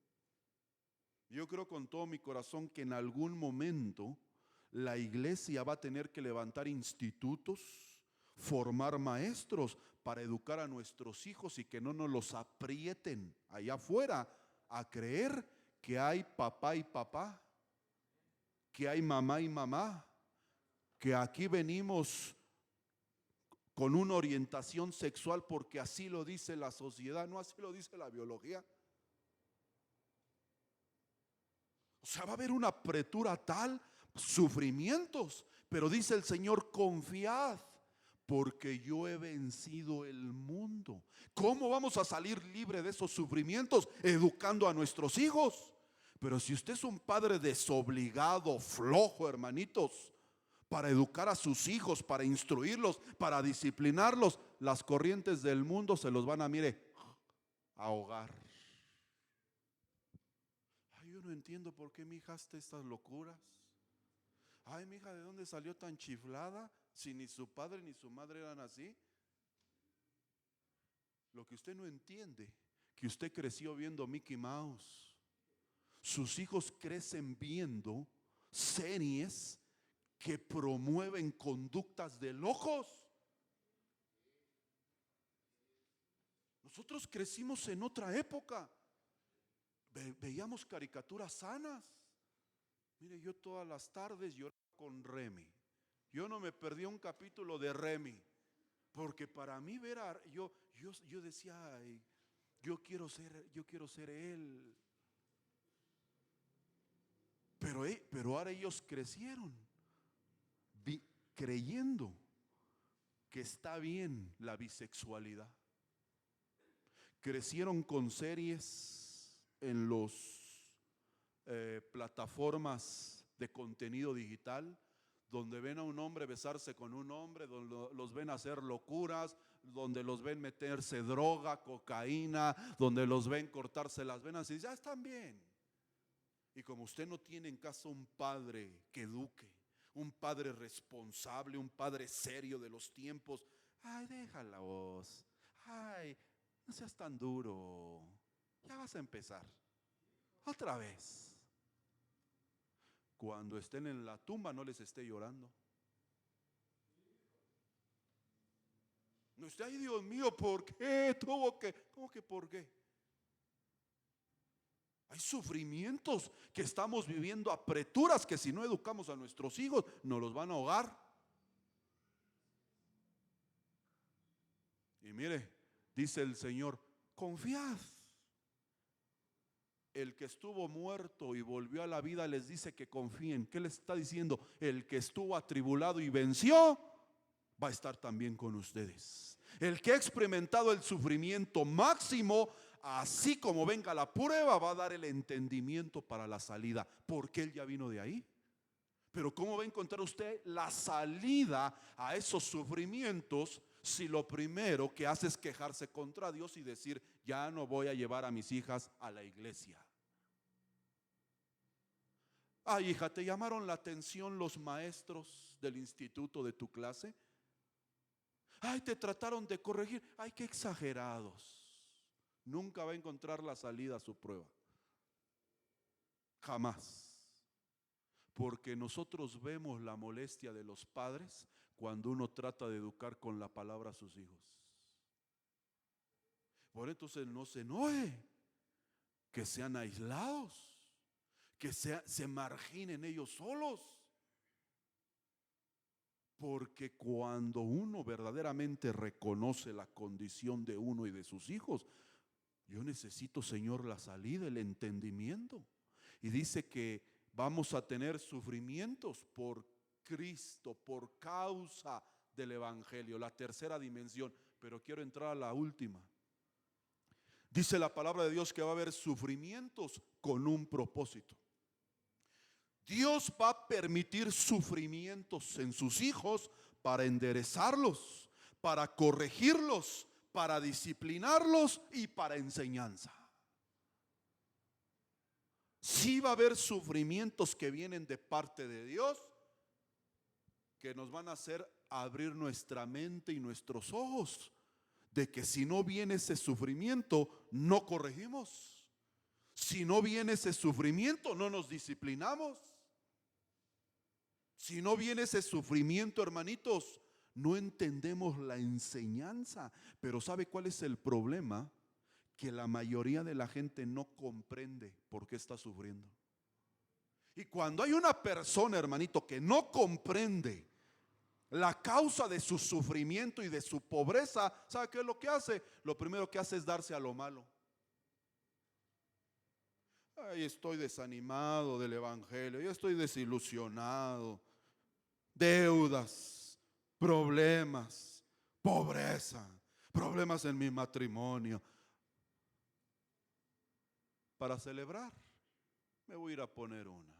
Yo creo con todo mi corazón que en algún momento la iglesia va a tener que levantar institutos, formar maestros para educar a nuestros hijos y que no nos los aprieten allá afuera a creer que hay papá y papá, que hay mamá y mamá, que aquí venimos con una orientación sexual porque así lo dice la sociedad, no así lo dice la biología. O sea, va a haber una apretura tal, sufrimientos, pero dice el Señor, confiad, porque yo he vencido el mundo. ¿Cómo vamos a salir libre de esos sufrimientos? Educando a nuestros hijos. Pero si usted es un padre desobligado, flojo, hermanitos, para educar a sus hijos, para instruirlos, para disciplinarlos, las corrientes del mundo se los van a, mire, a ahogar. Ay, yo no entiendo por qué mi hija hace estas locuras. Ay, mi hija, ¿de dónde salió tan chiflada? Si ni su padre ni su madre eran así. Lo que usted no entiende, que usted creció viendo Mickey Mouse. Sus hijos crecen viendo series que promueven conductas de locos. Nosotros crecimos en otra época. Veíamos caricaturas sanas. Mire, yo todas las tardes lloraba con Remy. Yo no me perdía un capítulo de Remy, porque para mí ver yo decía, ay, yo quiero ser él. Pero ahora ellos crecieron creyendo que está bien la bisexualidad. Crecieron con series en los plataformas de contenido digital, donde ven a un hombre besarse con un hombre, donde los ven hacer locuras, donde los ven meterse droga, cocaína, donde los ven cortarse las venas y ya están bien. Y como usted no tiene en casa un padre que eduque, un padre responsable, un padre serio de los tiempos, ay, déjala vos, ay, no seas tan duro, ya vas a empezar otra vez. Cuando estén en la tumba no les esté llorando. No esté, ay, Dios mío, ¿por qué tuvo que? ¿Cómo que por qué? Hay sufrimientos que estamos viviendo, apreturas que si no educamos a nuestros hijos nos los van a ahogar. Y mire, dice el Señor, confiad. El que estuvo muerto y volvió a la vida les dice que confíen. ¿Qué les está diciendo? El que estuvo atribulado y venció va a estar también con ustedes. El que ha experimentado el sufrimiento máximo, así como venga la prueba, va a dar el entendimiento para la salida, porque él ya vino de ahí. Pero ¿cómo va a encontrar usted la salida a esos sufrimientos si lo primero que hace es quejarse contra Dios y decir, ya no voy a llevar a mis hijas a la iglesia? Ay, hija, ¿te llamaron la atención los maestros del instituto de tu clase? Ay, te trataron de corregir. Ay, qué exagerados. Nunca va a encontrar la salida a su prueba. Jamás. Porque nosotros vemos la molestia de los padres cuando uno trata de educar con la palabra a sus hijos. Por entonces no se enoje, que sean aislados, que se marginen ellos solos. Porque cuando uno verdaderamente reconoce la condición de uno y de sus hijos, yo necesito, Señor, la salida, el entendimiento. Y dice que vamos a tener sufrimientos por Cristo, por causa del Evangelio, la tercera dimensión. Pero quiero entrar a la última. Dice la palabra de Dios que va a haber sufrimientos con un propósito. Dios va a permitir sufrimientos en sus hijos para enderezarlos, para corregirlos, para disciplinarlos y para enseñanza. Sí va a haber sufrimientos que vienen de parte de Dios, que nos van a hacer abrir nuestra mente y nuestros ojos, de que si no viene ese sufrimiento, no corregimos. Si no viene ese sufrimiento, no nos disciplinamos. Si no viene ese sufrimiento, hermanitos, no entendemos la enseñanza. Pero ¿sabe cuál es el problema? Que la mayoría de la gente no comprende por qué está sufriendo. Y cuando hay una persona, hermanito, que no comprende la causa de su sufrimiento y de su pobreza, ¿sabe qué es lo que hace? Lo primero que hace es darse a lo malo. Ay, estoy desanimado del evangelio, yo estoy desilusionado, deudas, problemas, pobreza, problemas en mi matrimonio. Para celebrar, me voy a ir a poner una.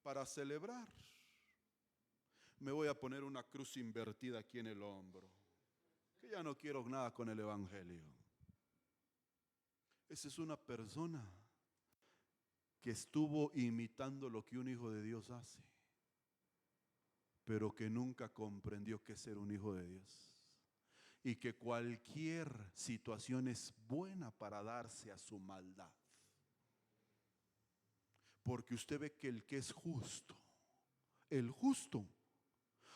Para celebrar, me voy a poner una cruz invertida aquí en el hombro, que ya no quiero nada con el evangelio. Esa es una persona que estuvo imitando lo que un hijo de Dios hace, pero que nunca comprendió qué es ser un hijo de Dios. Y que cualquier situación es buena para darse a su maldad. Porque usted ve que el que es justo, el justo,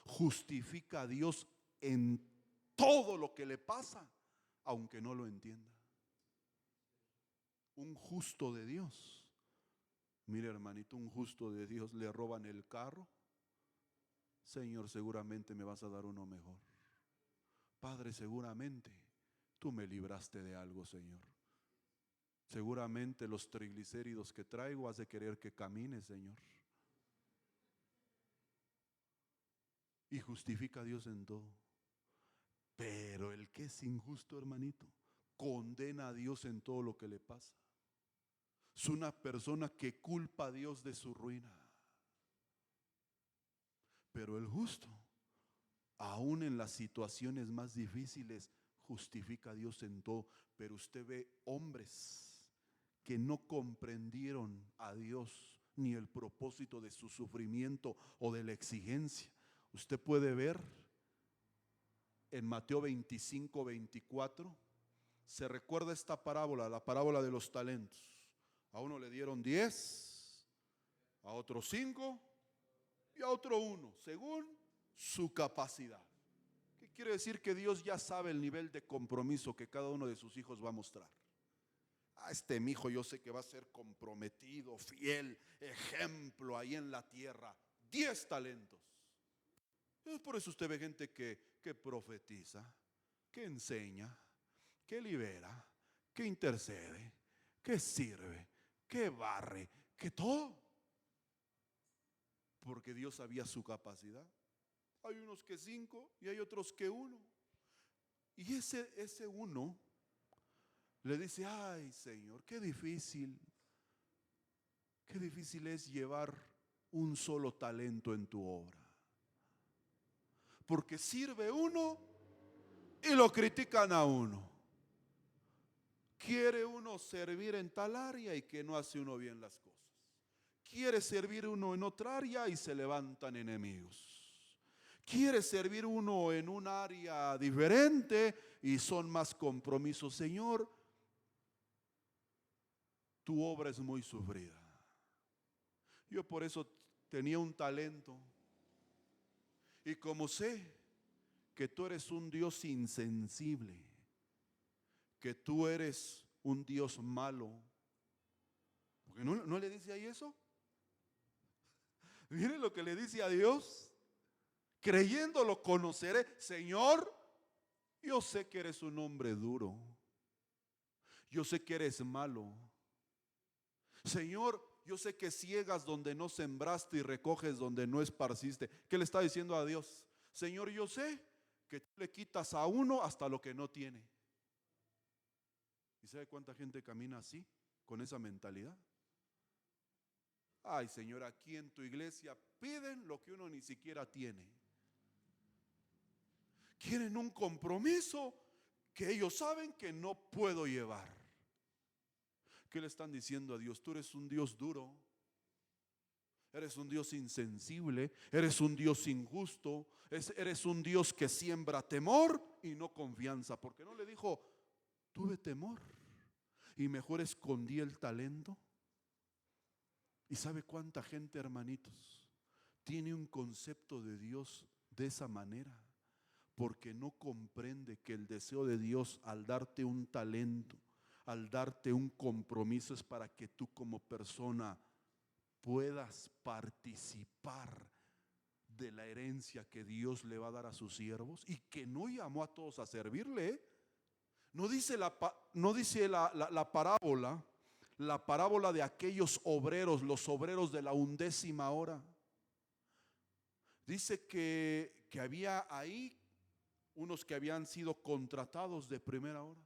justifica a Dios en todo lo que le pasa, aunque no lo entienda. Un justo de Dios, mire hermanito, un justo de Dios le roban el carro. Señor, seguramente me vas a dar uno mejor. Padre, seguramente tú me libraste de algo, Señor. Seguramente los triglicéridos que traigo has de querer que camine, Señor. Y justifica a Dios en todo. Pero el que es injusto, hermanito, condena a Dios en todo lo que le pasa. Es una persona que culpa a Dios de su ruina. Pero el justo, aún en las situaciones más difíciles, justifica a Dios en todo. Pero usted ve hombres que no comprendieron a Dios ni el propósito de su sufrimiento o de la exigencia. Usted puede ver en Mateo 25, 24, se recuerda esta parábola, la parábola de los talentos. A uno le dieron 10, a otro 5 y a otro 1, según su capacidad. ¿Qué quiere decir? Que Dios ya sabe el nivel de compromiso que cada uno de sus hijos va a mostrar. Mi hijo yo sé que va a ser comprometido, fiel, ejemplo ahí en la tierra. 10 talentos. Por eso usted ve gente que profetiza, que enseña, que libera, que intercede, que sirve, que barre, que todo. Porque Dios sabía su capacidad. Hay unos que 5 y hay otros que 1. Y ese 1 le dice: ay, Señor, qué difícil es llevar un solo talento en tu obra. Porque sirve uno y lo critican a uno. Quiere uno servir en tal área y que no hace uno bien las cosas. Quiere servir uno en otra área y se levantan enemigos. Quiere servir uno en un área diferente y son más compromisos. Señor, tu obra es muy sufrida. Yo por eso tenía un talento. Y como sé que tú eres un Dios insensible, que tú eres un Dios malo, porque no le dice ahí eso. Mire lo que le dice a Dios. Creyéndolo conoceré. Señor, yo sé que eres un hombre duro. Yo sé que eres malo. Señor, yo sé que ciegas donde no sembraste y recoges donde no esparciste. ¿Qué le está diciendo a Dios? Señor, yo sé que tú le quitas a uno hasta lo que no tiene. ¿Y sabe cuánta gente camina así, con esa mentalidad? Ay, Señor, aquí en tu iglesia piden lo que uno ni siquiera tiene. Quieren un compromiso que ellos saben que no puedo llevar. ¿Qué le están diciendo a Dios? Tú eres un Dios duro, eres un Dios insensible, eres un Dios injusto, eres un Dios que siembra temor y no confianza. Porque no le dijo, tuve temor y mejor escondí el talento. ¿Y sabe cuánta gente, hermanitos, tiene un concepto de Dios de esa manera? Porque no comprende que el deseo de Dios al darte un talento, al darte un compromiso, es para que tú como persona puedas participar de la herencia que Dios le va a dar a sus siervos, y que no llamó a todos a servirle, ¿eh? No dice la parábola de aquellos obreros, los obreros de la 11ª hora. Dice que había ahí unos que habían sido contratados de primera hora,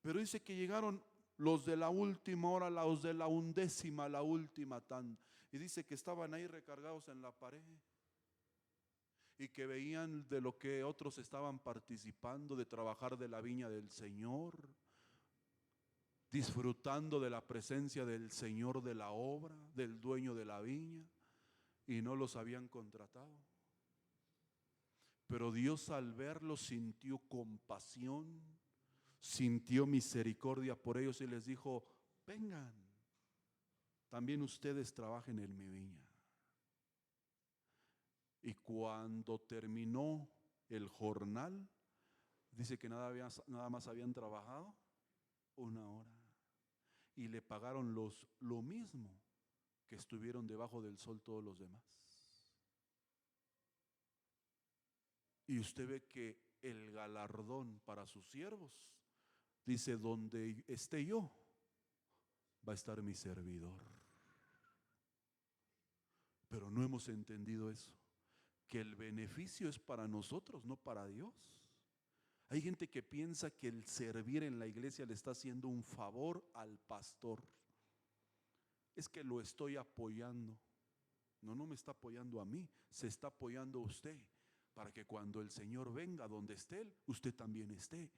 pero dice que llegaron los de la última hora, los de la 11ª, la última tanda, y dice que estaban ahí recargados en la pared, y que veían de lo que otros estaban participando, de trabajar de la viña del Señor, disfrutando de la presencia del Señor de la obra, del dueño de la viña, y no los habían contratado. Pero Dios, al verlos, sintió compasión, sintió misericordia por ellos y les dijo: vengan, también ustedes trabajen en mi viña. Y cuando terminó el jornal, dice que nada más habían trabajado 1 hora, y le pagaron lo mismo que estuvieron debajo del sol todos los demás. Y usted ve que el galardón para sus siervos, dice: donde esté yo, va a estar mi servidor. Pero no hemos entendido eso, que el beneficio es para nosotros, no para Dios. Hay gente que piensa que el servir en la iglesia le está haciendo un favor al pastor. Es que lo estoy apoyando. No, no me está apoyando a mí, se está apoyando a usted, para que cuando el Señor venga, donde esté Él, usted también esté.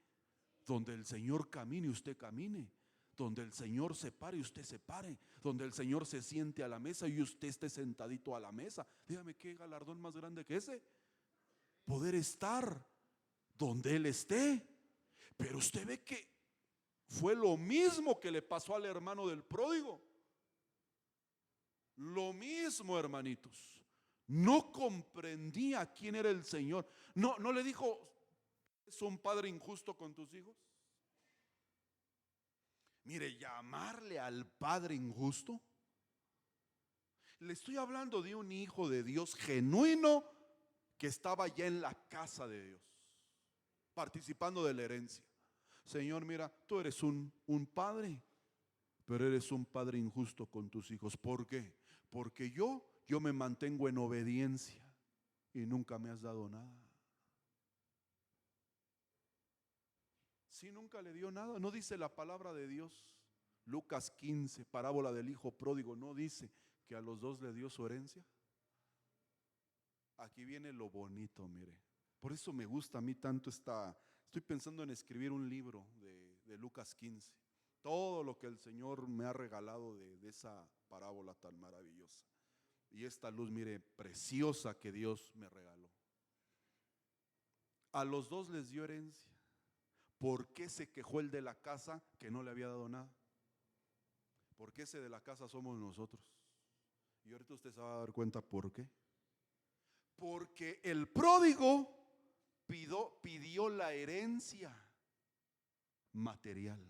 Donde el Señor camine, usted camine. Donde el Señor se pare, usted se pare. Donde el Señor se siente a la mesa y usted esté sentadito a la mesa. Dígame, ¿qué galardón más grande que ese? Poder estar donde Él esté. Pero usted ve que fue lo mismo que le pasó al hermano del pródigo. Lo mismo, hermanitos. No comprendía quién era el Señor. No le dijo: ¿es un padre injusto con tus hijos? Mire, llamarle al padre injusto. Le estoy hablando de un hijo de Dios genuino que estaba ya en la casa de Dios, participando de la herencia. Señor, mira, tú eres un padre, pero eres un padre injusto con tus hijos. ¿Por qué? Porque yo me mantengo en obediencia y nunca me has dado nada. Si nunca le dio nada, no dice la palabra de Dios. Lucas 15, parábola del hijo pródigo, no dice que a los dos le dio su herencia. Aquí viene lo bonito, mire. Por eso me gusta a mí tanto estoy pensando en escribir un libro de Lucas 15. Todo lo que el Señor me ha regalado de esa parábola tan maravillosa. Y esta luz, mire, preciosa que Dios me regaló. A los dos les dio herencia. ¿Por qué se quejó el de la casa que no le había dado nada? Porque ese de la casa somos nosotros. Y ahorita usted se va a dar cuenta por qué. Porque el pródigo pidió la herencia material.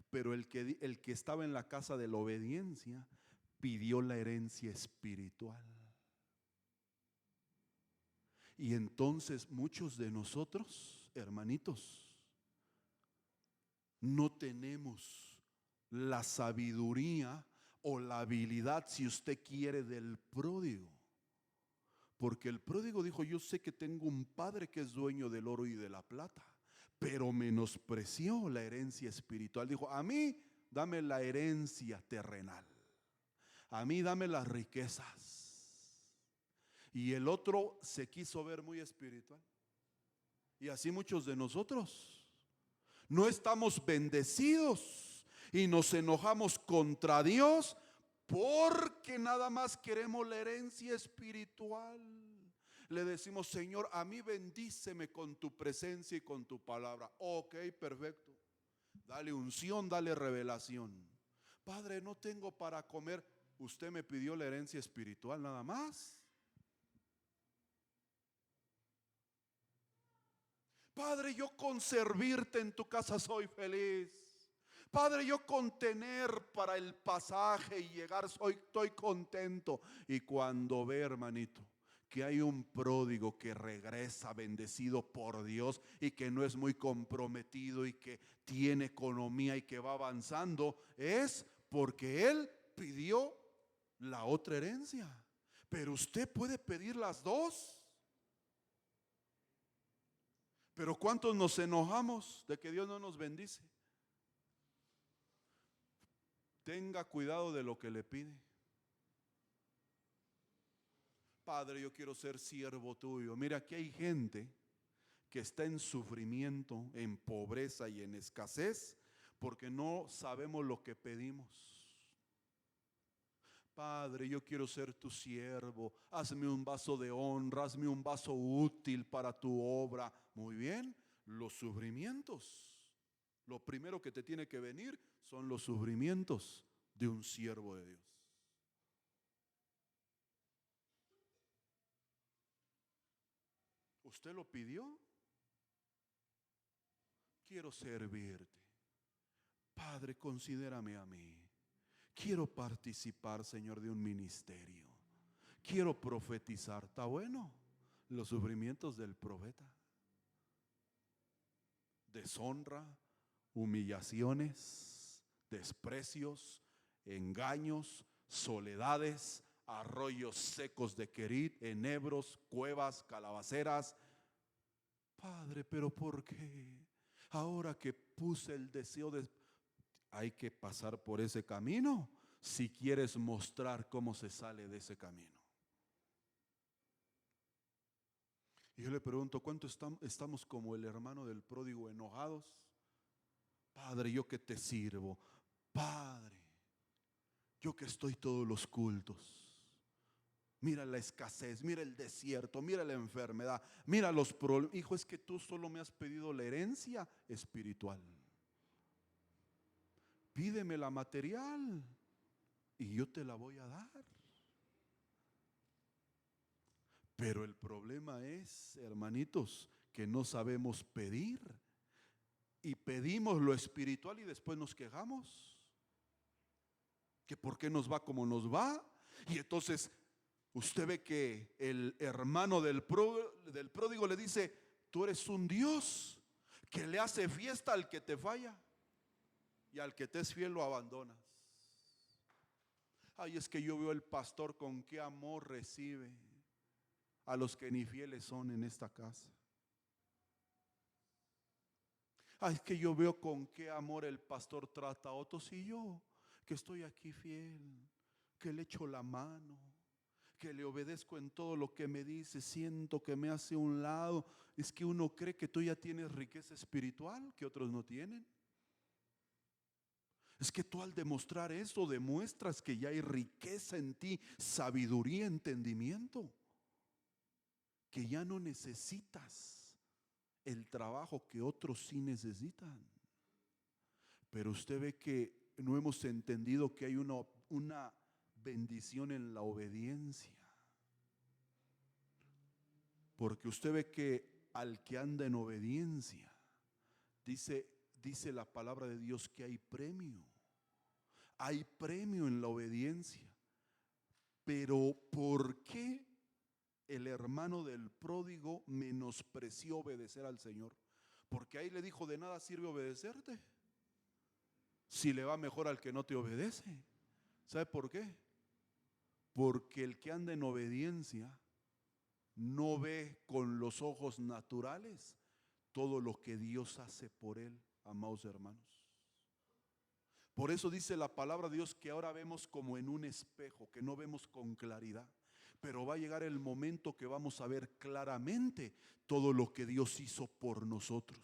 Pero el que estaba en la casa de la obediencia pidió la herencia espiritual. Y entonces muchos de nosotros, hermanitos, no tenemos la sabiduría o la habilidad, si usted quiere, del pródigo. Porque el pródigo dijo: yo sé que tengo un padre que es dueño del oro y de la plata, pero menospreció la herencia espiritual. Dijo: a mí dame la herencia terrenal, a mí dame las riquezas. Y el otro se quiso ver muy espiritual. Y así muchos de nosotros no estamos bendecidos y nos enojamos contra Dios porque nada más queremos la herencia espiritual. Le decimos: Señor, a mí bendíceme con tu presencia y con tu palabra. Ok, perfecto. Dale unción, dale revelación. Padre, no tengo para comer. Usted me pidió la herencia espiritual nada más. Padre, yo con servirte en tu casa soy feliz. Padre, yo con tener para el pasaje y llegar estoy contento. Y cuando ve, hermanito, que hay un pródigo que regresa bendecido por Dios y que no es muy comprometido y que tiene economía y que va avanzando, es porque él pidió la otra herencia. Pero usted puede pedir las dos. Pero ¿cuántos nos enojamos de que Dios no nos bendice? Tenga cuidado de lo que le pide. Padre, yo quiero ser siervo tuyo. Mira, aquí hay gente que está en sufrimiento, en pobreza y en escasez, porque no sabemos lo que pedimos. Padre, yo quiero ser tu siervo. Hazme un vaso de honra, hazme un vaso útil para tu obra. Muy bien, los sufrimientos. Lo primero que te tiene que venir son los sufrimientos de un siervo de Dios. ¿Usted lo pidió? Quiero servirte. Padre, considérame a mí. Quiero participar, Señor, de un ministerio. Quiero profetizar. ¿Está bueno? Los sufrimientos del profeta. Deshonra, humillaciones, desprecios, engaños, soledades, arroyos secos de Querit, enebros, cuevas, calabaceras. Padre, pero ¿por qué? Ahora que puse el deseo de... Hay que pasar por ese camino si quieres mostrar cómo se sale de ese camino. Y yo le pregunto, ¿cuánto estamos como el hermano del pródigo, enojados? Padre, yo que te sirvo. Padre, yo que estoy todos los cultos. Mira la escasez, mira el desierto, mira la enfermedad, mira los problemas. Hijo, es que tú solo me has pedido la herencia espiritual. Pídeme la material y yo te la voy a dar. Pero el problema es, hermanitos, que no sabemos pedir. Y pedimos lo espiritual y después nos quejamos. Que por qué nos va como nos va. Y entonces usted ve que el hermano del pródigo le dice, tú eres un Dios que le hace fiesta al que te falla. Y al que te es fiel lo abandonas. Ay, es que yo veo el pastor con qué amor recibe a los que ni fieles son en esta casa. Ay, es que yo veo con qué amor el pastor trata a otros y yo, que estoy aquí fiel, que le echo la mano, que le obedezco en todo lo que me dice, siento que me hace a un lado. Es que uno cree que tú ya tienes riqueza espiritual que otros no tienen. Es que tú al demostrar eso demuestras que ya hay riqueza en ti, sabiduría, entendimiento, que ya no necesitas el trabajo que otros sí necesitan. Pero usted ve que no hemos entendido que hay una bendición en la obediencia. Porque usted ve que al que anda en obediencia, dice la palabra de Dios que hay premio. Hay premio en la obediencia. Pero ¿por qué el hermano del pródigo menospreció obedecer al Señor? Porque ahí le dijo, de nada sirve obedecerte si le va mejor al que no te obedece. ¿Sabe por qué? Porque el que anda en obediencia no ve con los ojos naturales todo lo que Dios hace por él, amados hermanos. Por eso dice la palabra de Dios que ahora vemos como en un espejo, que no vemos con claridad. Pero va a llegar el momento que vamos a ver claramente todo lo que Dios hizo por nosotros.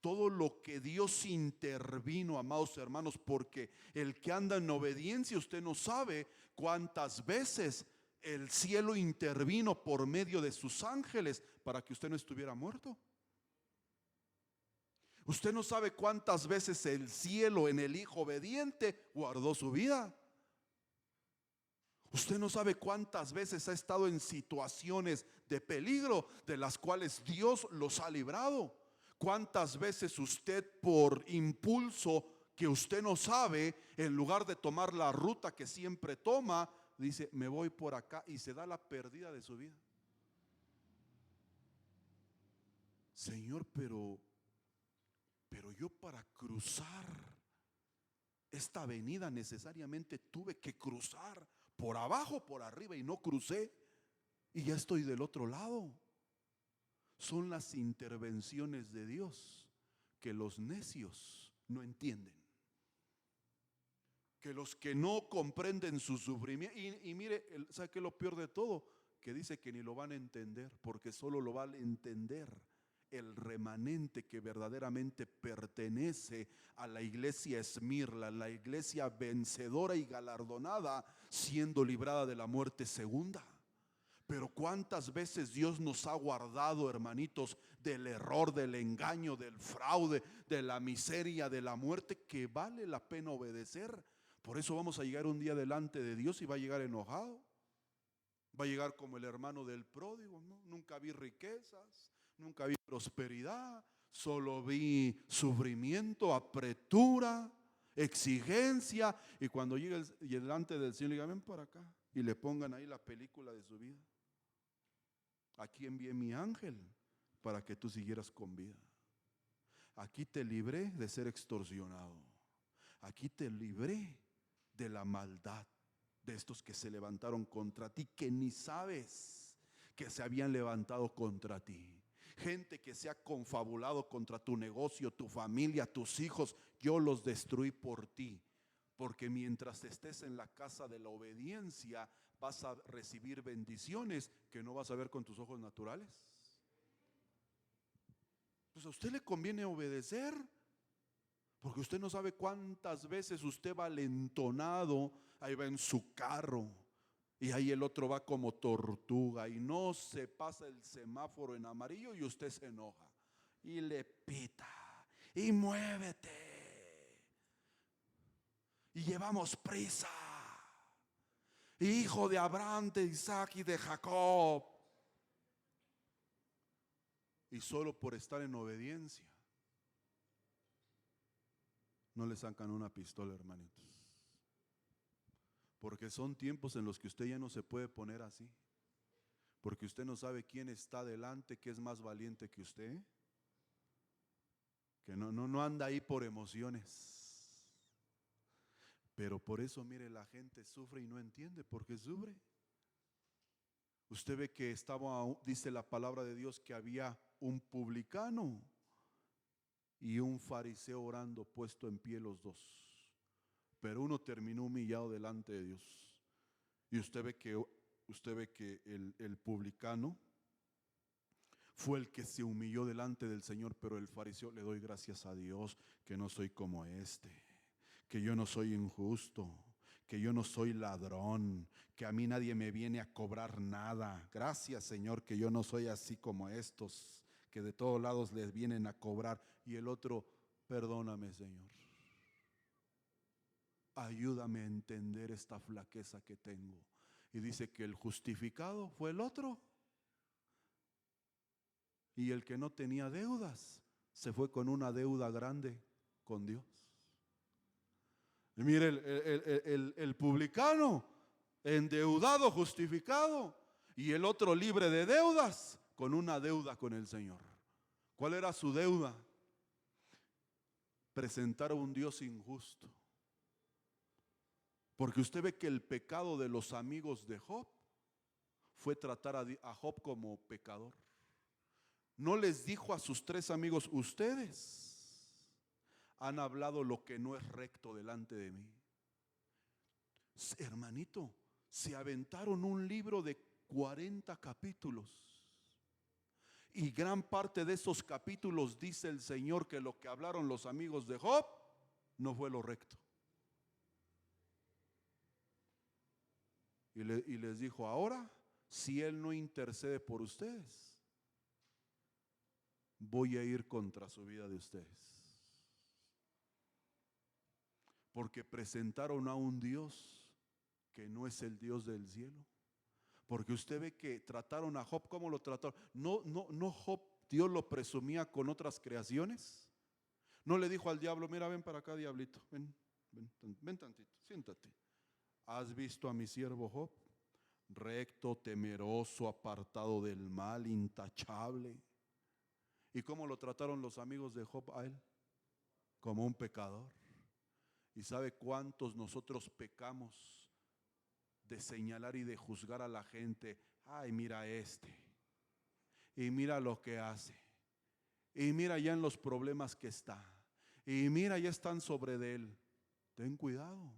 Todo lo que Dios intervino, amados hermanos, porque el que anda en obediencia, usted no sabe cuántas veces el cielo intervino por medio de sus ángeles para que usted no estuviera muerto. Usted no sabe cuántas veces el cielo en el hijo obediente guardó su vida. Usted no sabe cuántas veces ha estado en situaciones de peligro de las cuales Dios los ha librado. Cuántas veces usted por impulso que usted no sabe, en lugar de tomar la ruta que siempre toma, dice, me voy por acá, y se da la pérdida de su vida. Señor, pero yo para cruzar esta avenida necesariamente tuve que cruzar por abajo, por arriba, y no crucé, y ya estoy del otro lado. Son las intervenciones de Dios que los necios no entienden, que los que no comprenden su sufrimiento, y mire, ¿sabe qué es lo peor de todo? Que dice que ni lo van a entender, porque solo lo van a entender el remanente que verdaderamente pertenece a la iglesia Esmirna, la iglesia vencedora y galardonada, siendo librada de la muerte segunda. Pero cuántas veces Dios nos ha guardado, hermanitos, del error, del engaño, del fraude, de la miseria, de la muerte, que vale la pena obedecer. Por eso vamos a llegar un día delante de Dios y va a llegar enojado. Va a llegar como el hermano del pródigo, ¿no? Nunca vi riquezas, nunca vi prosperidad, solo vi sufrimiento, apretura, exigencia. Y cuando llegue delante del Señor, le diga, ven para acá, y le pongan ahí la película de su vida. Aquí envié mi ángel para que tú siguieras con vida. Aquí te libré de ser extorsionado. Aquí te libré de la maldad de estos que se levantaron contra ti, que ni sabes que se habían levantado contra ti. Gente que se ha confabulado contra tu negocio, tu familia, tus hijos. Yo los destruí por ti, porque mientras estés en la casa de la obediencia, vas a recibir bendiciones que no vas a ver con tus ojos naturales. Pues a usted le conviene obedecer, porque usted no sabe cuántas veces usted va alentonado, ahí va en su carro, y ahí el otro va como tortuga, y no se pasa el semáforo en amarillo y usted se enoja, y le pita, y muévete, y llevamos prisa. Hijo de Abraham, de Isaac y de Jacob. Y solo por estar en obediencia no le sacan una pistola, hermanitos. Porque son tiempos en los que usted ya no se puede poner así. Porque usted no sabe quién está delante, que es más valiente que usted. Que no anda ahí por emociones. Pero por eso, mire, la gente sufre y no entiende por qué sufre. Usted ve que dice la palabra de Dios, que había un publicano y un fariseo orando, puesto en pie los dos. Pero uno terminó humillado delante de Dios. Y usted ve que el publicano fue el que se humilló delante del Señor, pero el fariseo, le doy gracias a Dios que no soy como que yo no soy injusto, que yo no soy ladrón, que a mí nadie me viene a cobrar nada. Gracias, Señor, que yo no soy así como estos, que de todos lados les vienen a cobrar. Y el otro, perdóname, Señor, ayúdame a entender esta flaqueza que tengo. Y dice que el justificado fue el otro, y el que no tenía deudas se fue con una deuda grande con Dios. Y mire, el publicano endeudado, justificado, y el otro libre de deudas, con una deuda con el Señor. ¿Cuál era su deuda? Presentar a un Dios injusto. Porque usted ve que el pecado de los amigos de Job fue tratar a Job como pecador. No les dijo a sus tres amigos, ustedes han hablado lo que no es recto delante de mí. Hermanito, se aventaron un libro de 40 capítulos. Y gran parte de esos capítulos dice el Señor que lo que hablaron los amigos de Job no fue lo recto. Y les dijo, ahora, si Él no intercede por ustedes, voy a ir contra su vida de ustedes. Porque presentaron a un Dios que no es el Dios del cielo. Porque usted ve que trataron a Job, ¿cómo lo trataron? No Job, Dios lo presumía con otras creaciones. No le dijo al diablo, mira, ven para acá, diablito, ven tantito, siéntate. ¿Has visto a mi siervo Job? Recto, temeroso, apartado del mal, intachable. ¿Y cómo lo trataron los amigos de Job a él? Como un pecador. ¿Y sabe cuántos nosotros pecamos de señalar y de juzgar a la gente? Ay, mira y mira lo que hace, y mira ya en los problemas que está, y mira ya están sobre de él. Ten cuidado,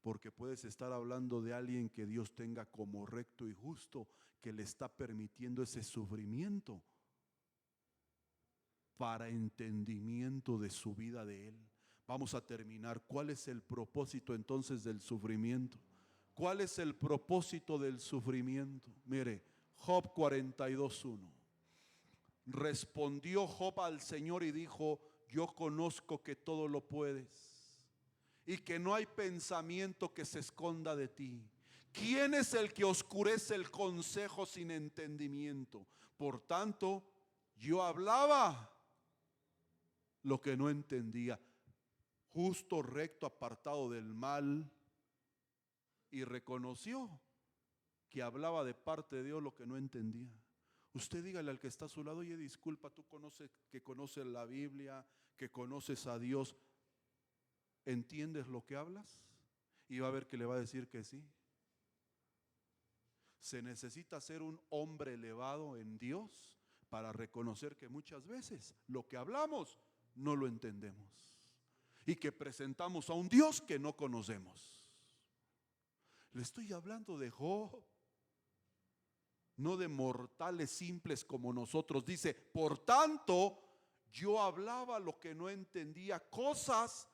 porque puedes estar hablando de alguien que Dios tenga como recto y justo, que le está permitiendo ese sufrimiento para entendimiento de su vida de él. Vamos a terminar. ¿Cuál es el propósito entonces del sufrimiento? ¿Cuál es el propósito del sufrimiento? Mire, Job 42:1. Respondió Job al Señor y dijo: yo conozco que todo lo puedes y que no hay pensamiento que se esconda de ti. ¿Quién es el que oscurece el consejo sin entendimiento? Por tanto, yo hablaba lo que no entendía. Justo, recto, apartado del mal, y reconoció que hablaba de parte de Dios lo que no entendía. Usted dígale al que está a su lado: oye, disculpa, tú que conoces la Biblia, que conoces a Dios, ¿entiendes lo que hablas? Y va a ver que le va a decir que sí. Se necesita ser un hombre elevado en Dios para reconocer que muchas veces lo que hablamos no lo entendemos y que presentamos a un Dios que no conocemos. Le estoy hablando de Job, no de mortales simples como nosotros. Dice: por tanto, yo hablaba lo que no entendía, cosas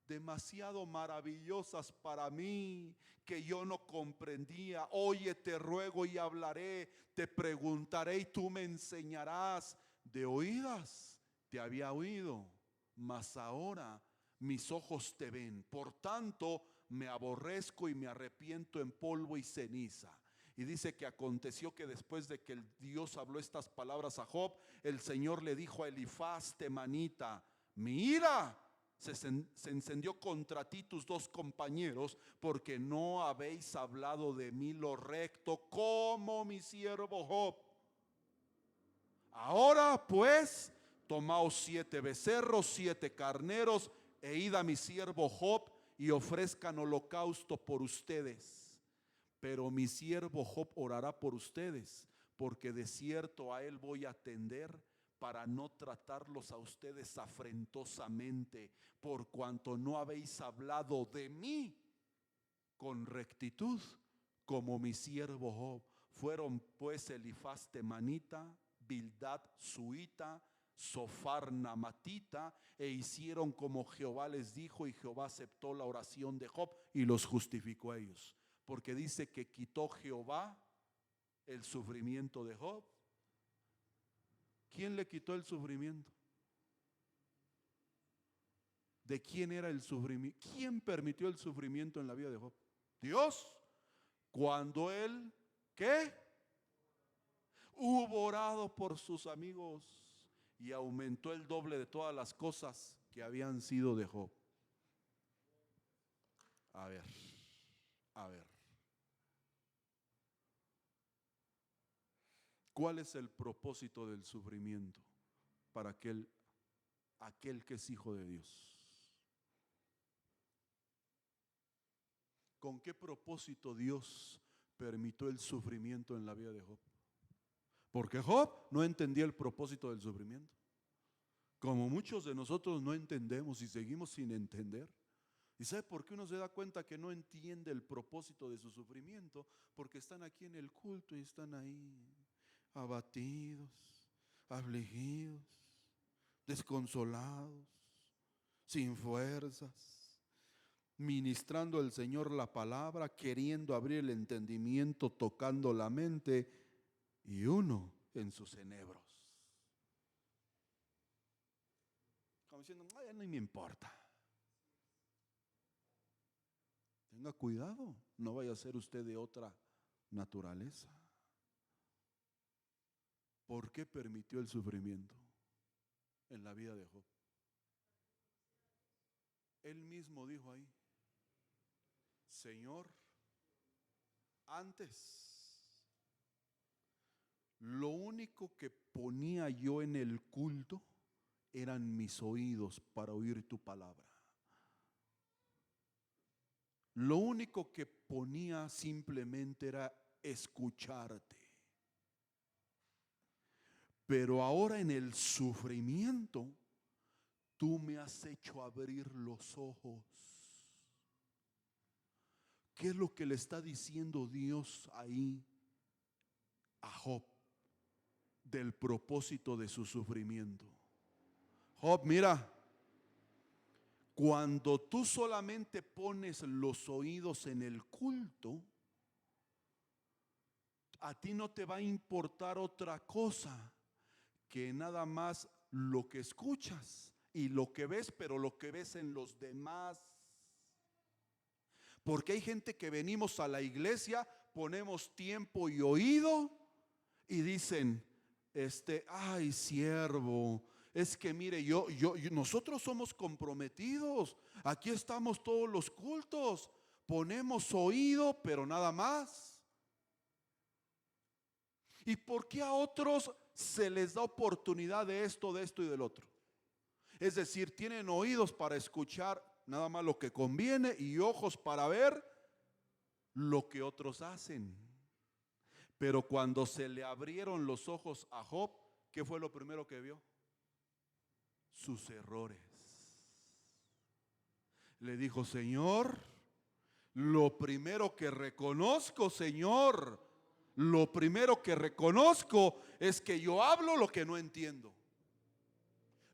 demasiado maravillosas para mí que yo no comprendía. Oye, te ruego y hablaré, te preguntaré y tú me enseñarás. De oídas te había oído, mas ahora mis ojos te ven. Por tanto, me aborrezco y me arrepiento en polvo y ceniza. Y dice que aconteció que después de que el Dios habló estas palabras a Job, el Señor le dijo a Elifaz temanita: mi ira se encendió contra ti, tus dos compañeros, porque no habéis hablado de mí lo recto, como mi siervo Job. Ahora pues, tomaos 7 becerros, 7 carneros, e id a mi siervo Job y ofrezcan holocausto por ustedes. Pero mi siervo Job orará por ustedes, porque de cierto a él voy a atender, para no tratarlos a ustedes afrentosamente, por cuanto no habéis hablado de mí con rectitud, como mi siervo Job. Fueron pues Elifaz temanita, Bildad suita, Sofar namatita, e hicieron como Jehová les dijo, y Jehová aceptó la oración de Job y los justificó a ellos. Porque dice que quitó Jehová el sufrimiento de Job. ¿Quién le quitó el sufrimiento? ¿De quién era el sufrimiento? ¿Quién permitió el sufrimiento en la vida de Job? Dios. Cuando él, ¿qué? Hubo orado por sus amigos y aumentó el doble de todas las cosas que habían sido de Job. A ver. ¿Cuál es el propósito del sufrimiento para aquel que es hijo de Dios? ¿Con qué propósito Dios permitió el sufrimiento en la vida de Job? Porque Job no entendía el propósito del sufrimiento, como muchos de nosotros no entendemos y seguimos sin entender. ¿Y sabe por qué uno se da cuenta que no entiende el propósito de su sufrimiento? Porque están aquí en el culto y están ahí abatidos, afligidos, desconsolados, sin fuerzas, ministrando al Señor la palabra, queriendo abrir el entendimiento, tocando la mente, y uno en sus enebros, como diciendo: ay, no me importa. Tenga cuidado, no vaya a ser usted de otra naturaleza. ¿Por qué permitió el sufrimiento en la vida de Job? Él mismo dijo ahí: Señor, antes lo único que ponía yo en el culto eran mis oídos para oír tu palabra. Lo único que ponía simplemente era escucharte. Pero ahora en el sufrimiento, tú me has hecho abrir los ojos. ¿Qué es lo que le está diciendo Dios ahí a Job del propósito de su sufrimiento? Job, mira, cuando tú solamente pones los oídos en el culto, a ti no te va a importar otra cosa que nada más lo que escuchas y lo que ves, pero lo que ves en los demás. Porque hay gente que venimos a la iglesia, ponemos tiempo y oído y dicen, ay, siervo, es que mire, nosotros somos comprometidos, aquí estamos todos los cultos, ponemos oído, pero nada más. ¿Y por qué a otros se les da oportunidad de esto y del otro? Es decir, tienen oídos para escuchar nada más lo que conviene y ojos para ver lo que otros hacen. Pero cuando se le abrieron los ojos a Job, ¿qué fue lo primero que vio? Sus errores. Le dijo: Señor, lo primero que reconozco, Señor, lo primero que reconozco es que yo hablo lo que no entiendo.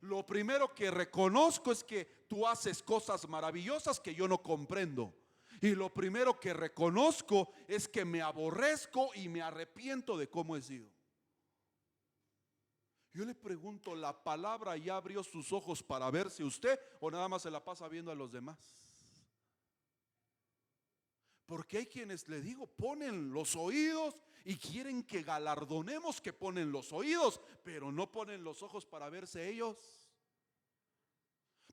Lo primero que reconozco es que tú haces cosas maravillosas que yo no comprendo. Y lo primero que reconozco es que me aborrezco y me arrepiento de cómo he sido. Yo le pregunto, ¿la palabra ya abrió sus ojos para verse usted o nada más se la pasa viendo a los demás? Porque hay quienes, le digo, ponen los oídos y quieren que galardonemos que ponen los oídos, pero no ponen los ojos para verse ellos.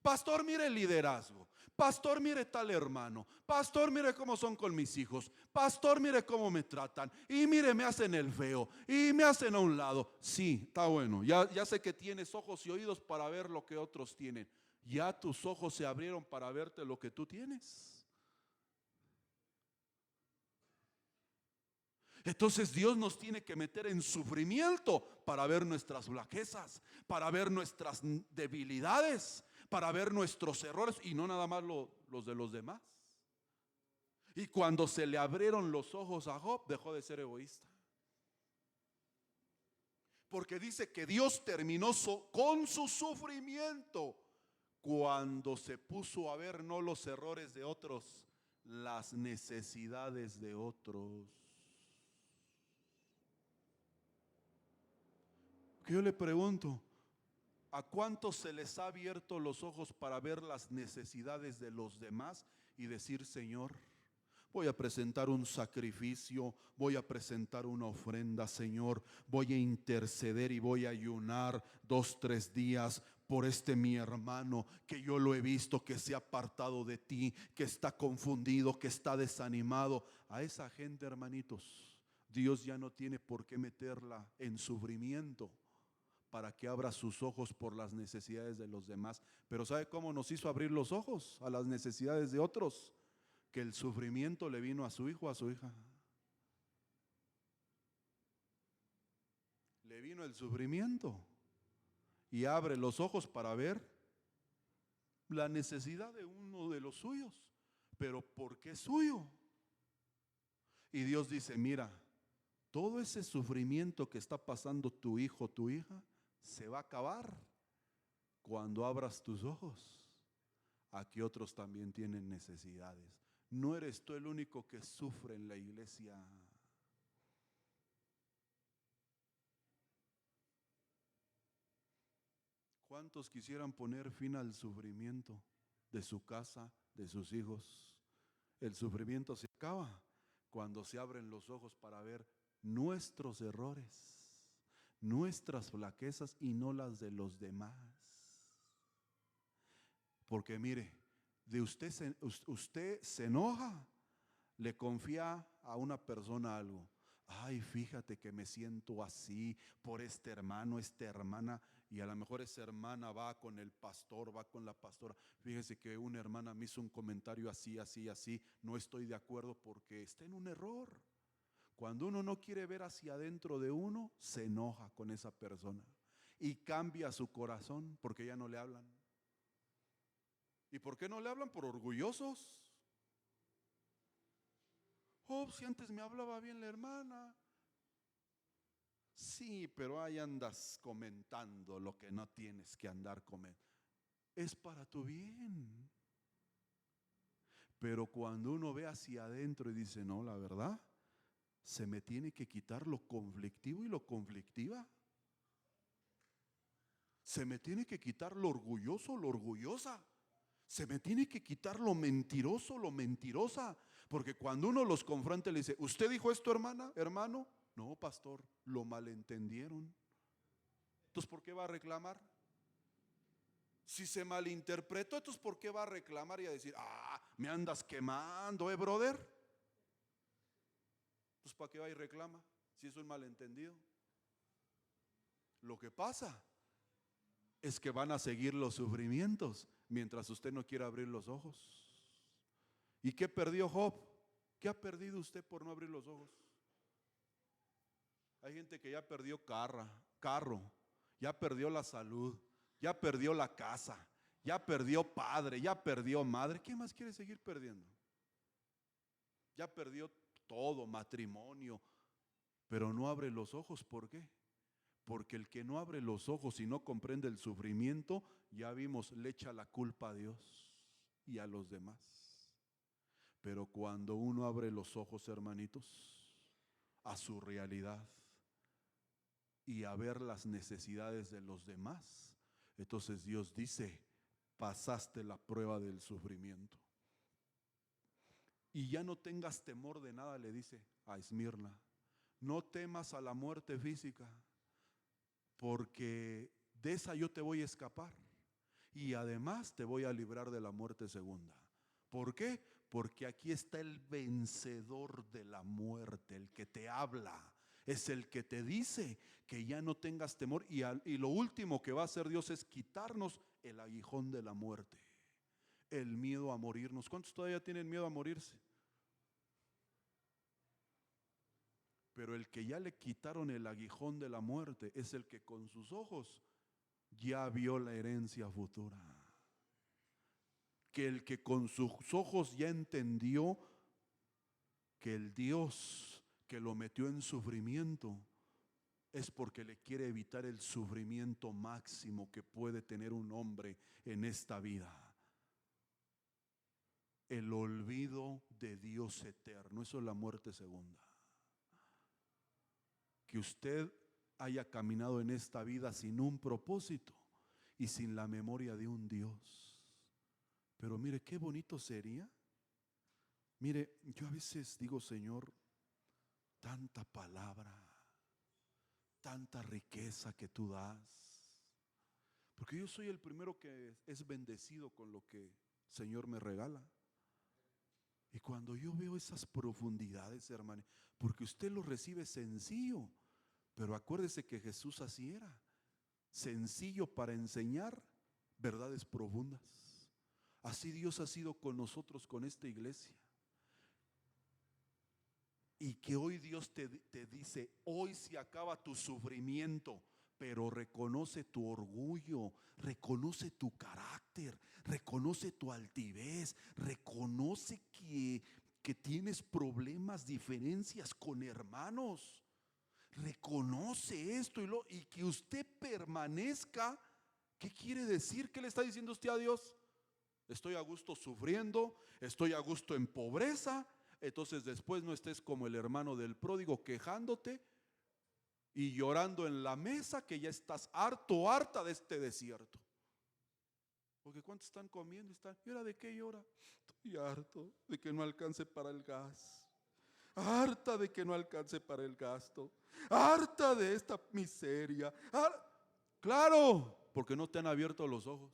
Pastor, mire el liderazgo. Pastor, mire tal hermano. Pastor, mire cómo son con mis hijos. Pastor, mire cómo me tratan. Y mire, me hacen el feo. Y me hacen a un lado. Sí, está bueno. Ya sé que tienes ojos y oídos para ver lo que otros tienen. Ya tus ojos se abrieron para verte lo que tú tienes. Entonces Dios nos tiene que meter en sufrimiento para ver nuestras flaquezas, para ver nuestras debilidades, para ver nuestros errores y no nada más los de los demás. Y cuando se le abrieron los ojos a Job, dejó de ser egoísta. Porque dice que Dios terminó con su sufrimiento cuando se puso a ver no los errores de otros, las necesidades de otros. Que yo le pregunto, ¿a cuántos se les ha abierto los ojos para ver las necesidades de los demás y decir: Señor, voy a presentar un sacrificio, voy a presentar una ofrenda, Señor, voy a interceder y voy a ayunar 2, 3 días por mi hermano que yo lo he visto que se ha apartado de ti, que está confundido, que está desanimado? A esa gente, hermanitos, Dios ya no tiene por qué meterla en sufrimiento para que abra sus ojos por las necesidades de los demás. Pero ¿sabe cómo nos hizo abrir los ojos a las necesidades de otros? Que el sufrimiento le vino a su hijo, a su hija. Le vino el sufrimiento y abre los ojos para ver la necesidad de uno de los suyos. Pero ¿por qué suyo? Y Dios dice: mira, todo ese sufrimiento que está pasando tu hijo, tu hija, se va a acabar cuando abras tus ojos a que otros también tienen necesidades. No eres tú el único que sufre en la iglesia. ¿Cuántos quisieran poner fin al sufrimiento de su casa, de sus hijos? El sufrimiento se acaba cuando se abren los ojos para ver nuestros errores, nuestras flaquezas y no las de los demás. Porque mire, usted se enoja, le confía a una persona algo. Ay, fíjate que me siento así por este hermano, esta hermana, y a lo mejor esa hermana va con el pastor, va con la pastora. Fíjese que una hermana me hizo un comentario así, así, así, no estoy de acuerdo porque está en un error. Cuando uno no quiere ver hacia adentro de uno, se enoja con esa persona y cambia su corazón porque ya no le hablan. ¿Y por qué no le hablan? Por orgullosos. Oh, si antes me hablaba bien la hermana. Sí, pero ahí andas comentando lo que no tienes que andar comentando. Es para tu bien. Pero cuando uno ve hacia adentro y dice, no, la verdad, se me tiene que quitar lo conflictivo y lo conflictiva. Se me tiene que quitar lo orgulloso, lo orgullosa. Se me tiene que quitar lo mentiroso, lo mentirosa. Porque cuando uno los confronta, le dice, ¿usted dijo esto, hermana, hermano? No, pastor, lo malentendieron. Entonces, ¿por qué va a reclamar? Si se malinterpretó, entonces ¿por qué va a reclamar y a decir, me andas quemando, brother? Entonces, ¿para qué va y reclama si es un malentendido? Lo que pasa es que van a seguir los sufrimientos mientras usted no quiera abrir los ojos. ¿Y qué perdió Job? ¿Qué ha perdido usted por no abrir los ojos? Hay gente que ya perdió carro, ya perdió la salud, ya perdió la casa, ya perdió padre, ya perdió madre. ¿Qué más quiere seguir perdiendo? Ya perdió todo, matrimonio, pero no abre los ojos. ¿Por qué? Porque el que no abre los ojos y no comprende el sufrimiento, ya vimos, le echa la culpa a Dios y a los demás. Pero cuando uno abre los ojos, hermanitos, a su realidad y a ver las necesidades de los demás, entonces Dios dice, pasaste la prueba del sufrimiento. Y ya no tengas temor de nada, le dice a Esmirna. No temas a la muerte física, porque de esa yo te voy a escapar. Y además te voy a librar de la muerte segunda. ¿Por qué? Porque aquí está el vencedor de la muerte, el que te habla. Es el que te dice que ya no tengas temor. Y lo último que va a hacer Dios es quitarnos el aguijón de la muerte. El miedo a morirnos. ¿Cuántos todavía tienen miedo a morirse? Pero el que ya le quitaron el aguijón de la muerte es el que con sus ojos ya vio la herencia futura. Que el que con sus ojos ya entendió que el Dios que lo metió en sufrimiento es porque le quiere evitar el sufrimiento máximo que puede tener un hombre en esta vida. El olvido de Dios eterno. Eso es la muerte segunda. Que usted haya caminado en esta vida sin un propósito y sin la memoria de un Dios. Pero mire, qué bonito sería. Mire, yo a veces digo, Señor, tanta palabra, tanta riqueza que tú das. Porque yo soy el primero que es bendecido con lo que el Señor me regala. Y cuando yo veo esas profundidades, hermano, porque usted lo recibe sencillo, pero acuérdese que Jesús así era, sencillo para enseñar verdades profundas. Así Dios ha sido con nosotros, con esta iglesia. Y que hoy Dios te dice, hoy se acaba tu sufrimiento, pero reconoce tu orgullo, reconoce tu carácter, reconoce tu altivez, reconoce que tienes problemas, diferencias con hermanos. Reconoce esto y que usted permanezca. ¿Qué quiere decir? ¿Qué le está diciendo usted a Dios? Estoy a gusto sufriendo, estoy a gusto en pobreza. Entonces después no estés como el hermano del pródigo quejándote y llorando en la mesa que ya estás harto, harta de este desierto. Porque ¿cuántos están comiendo? ¿Y ahora de qué llora? Estoy harto de que no alcance para el gas. Harta de que no alcance para el gasto. Harta de esta miseria. Claro, porque no te han abierto los ojos.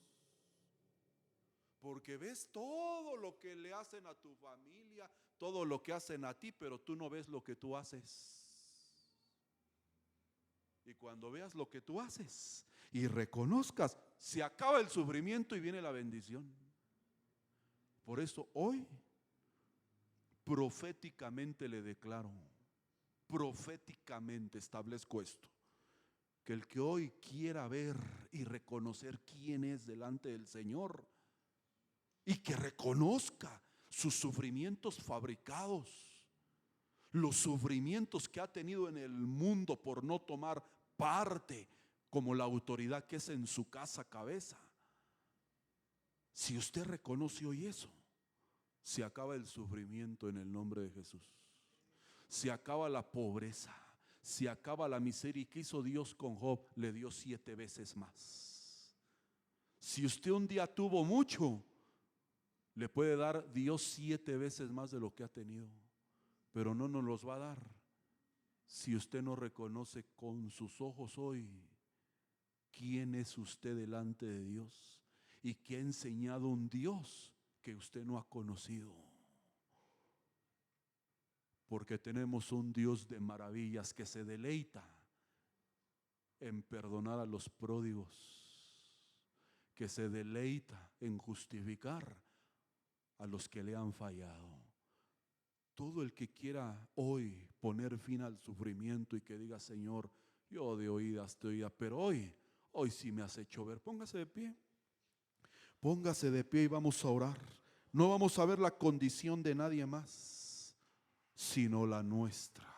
Porque ves todo lo que le hacen a tu familia, todo lo que hacen a ti, pero tú no ves lo que tú haces. Y cuando veas lo que tú haces y reconozcas, se acaba el sufrimiento y viene la bendición. Por eso hoy proféticamente le declaro, proféticamente establezco esto, que el que hoy quiera ver y reconocer quién es delante del Señor y que reconozca sus sufrimientos fabricados, los sufrimientos que ha tenido en el mundo por no tomar parte como la autoridad que es en su casa cabeza. Si usted reconoce hoy eso, se acaba el sufrimiento en el nombre de Jesús. Se acaba la pobreza, se acaba la miseria. ¿Y qué hizo Dios con Job? Le dio 7 veces más. Si usted un día tuvo mucho, le puede dar Dios 7 veces más de lo que ha tenido, pero no nos los va a dar si usted no reconoce con sus ojos hoy quién es usted delante de Dios y que ha enseñado un Dios que usted no ha conocido. Porque tenemos un Dios de maravillas que se deleita en perdonar a los pródigos, que se deleita en justificar a los que le han fallado. Todo el que quiera hoy poner fin al sufrimiento y que diga: Señor, yo de oídas te oía, pero hoy sí me has hecho ver. Póngase de pie. Póngase de pie y vamos a orar. No vamos a ver la condición de nadie más, sino la nuestra.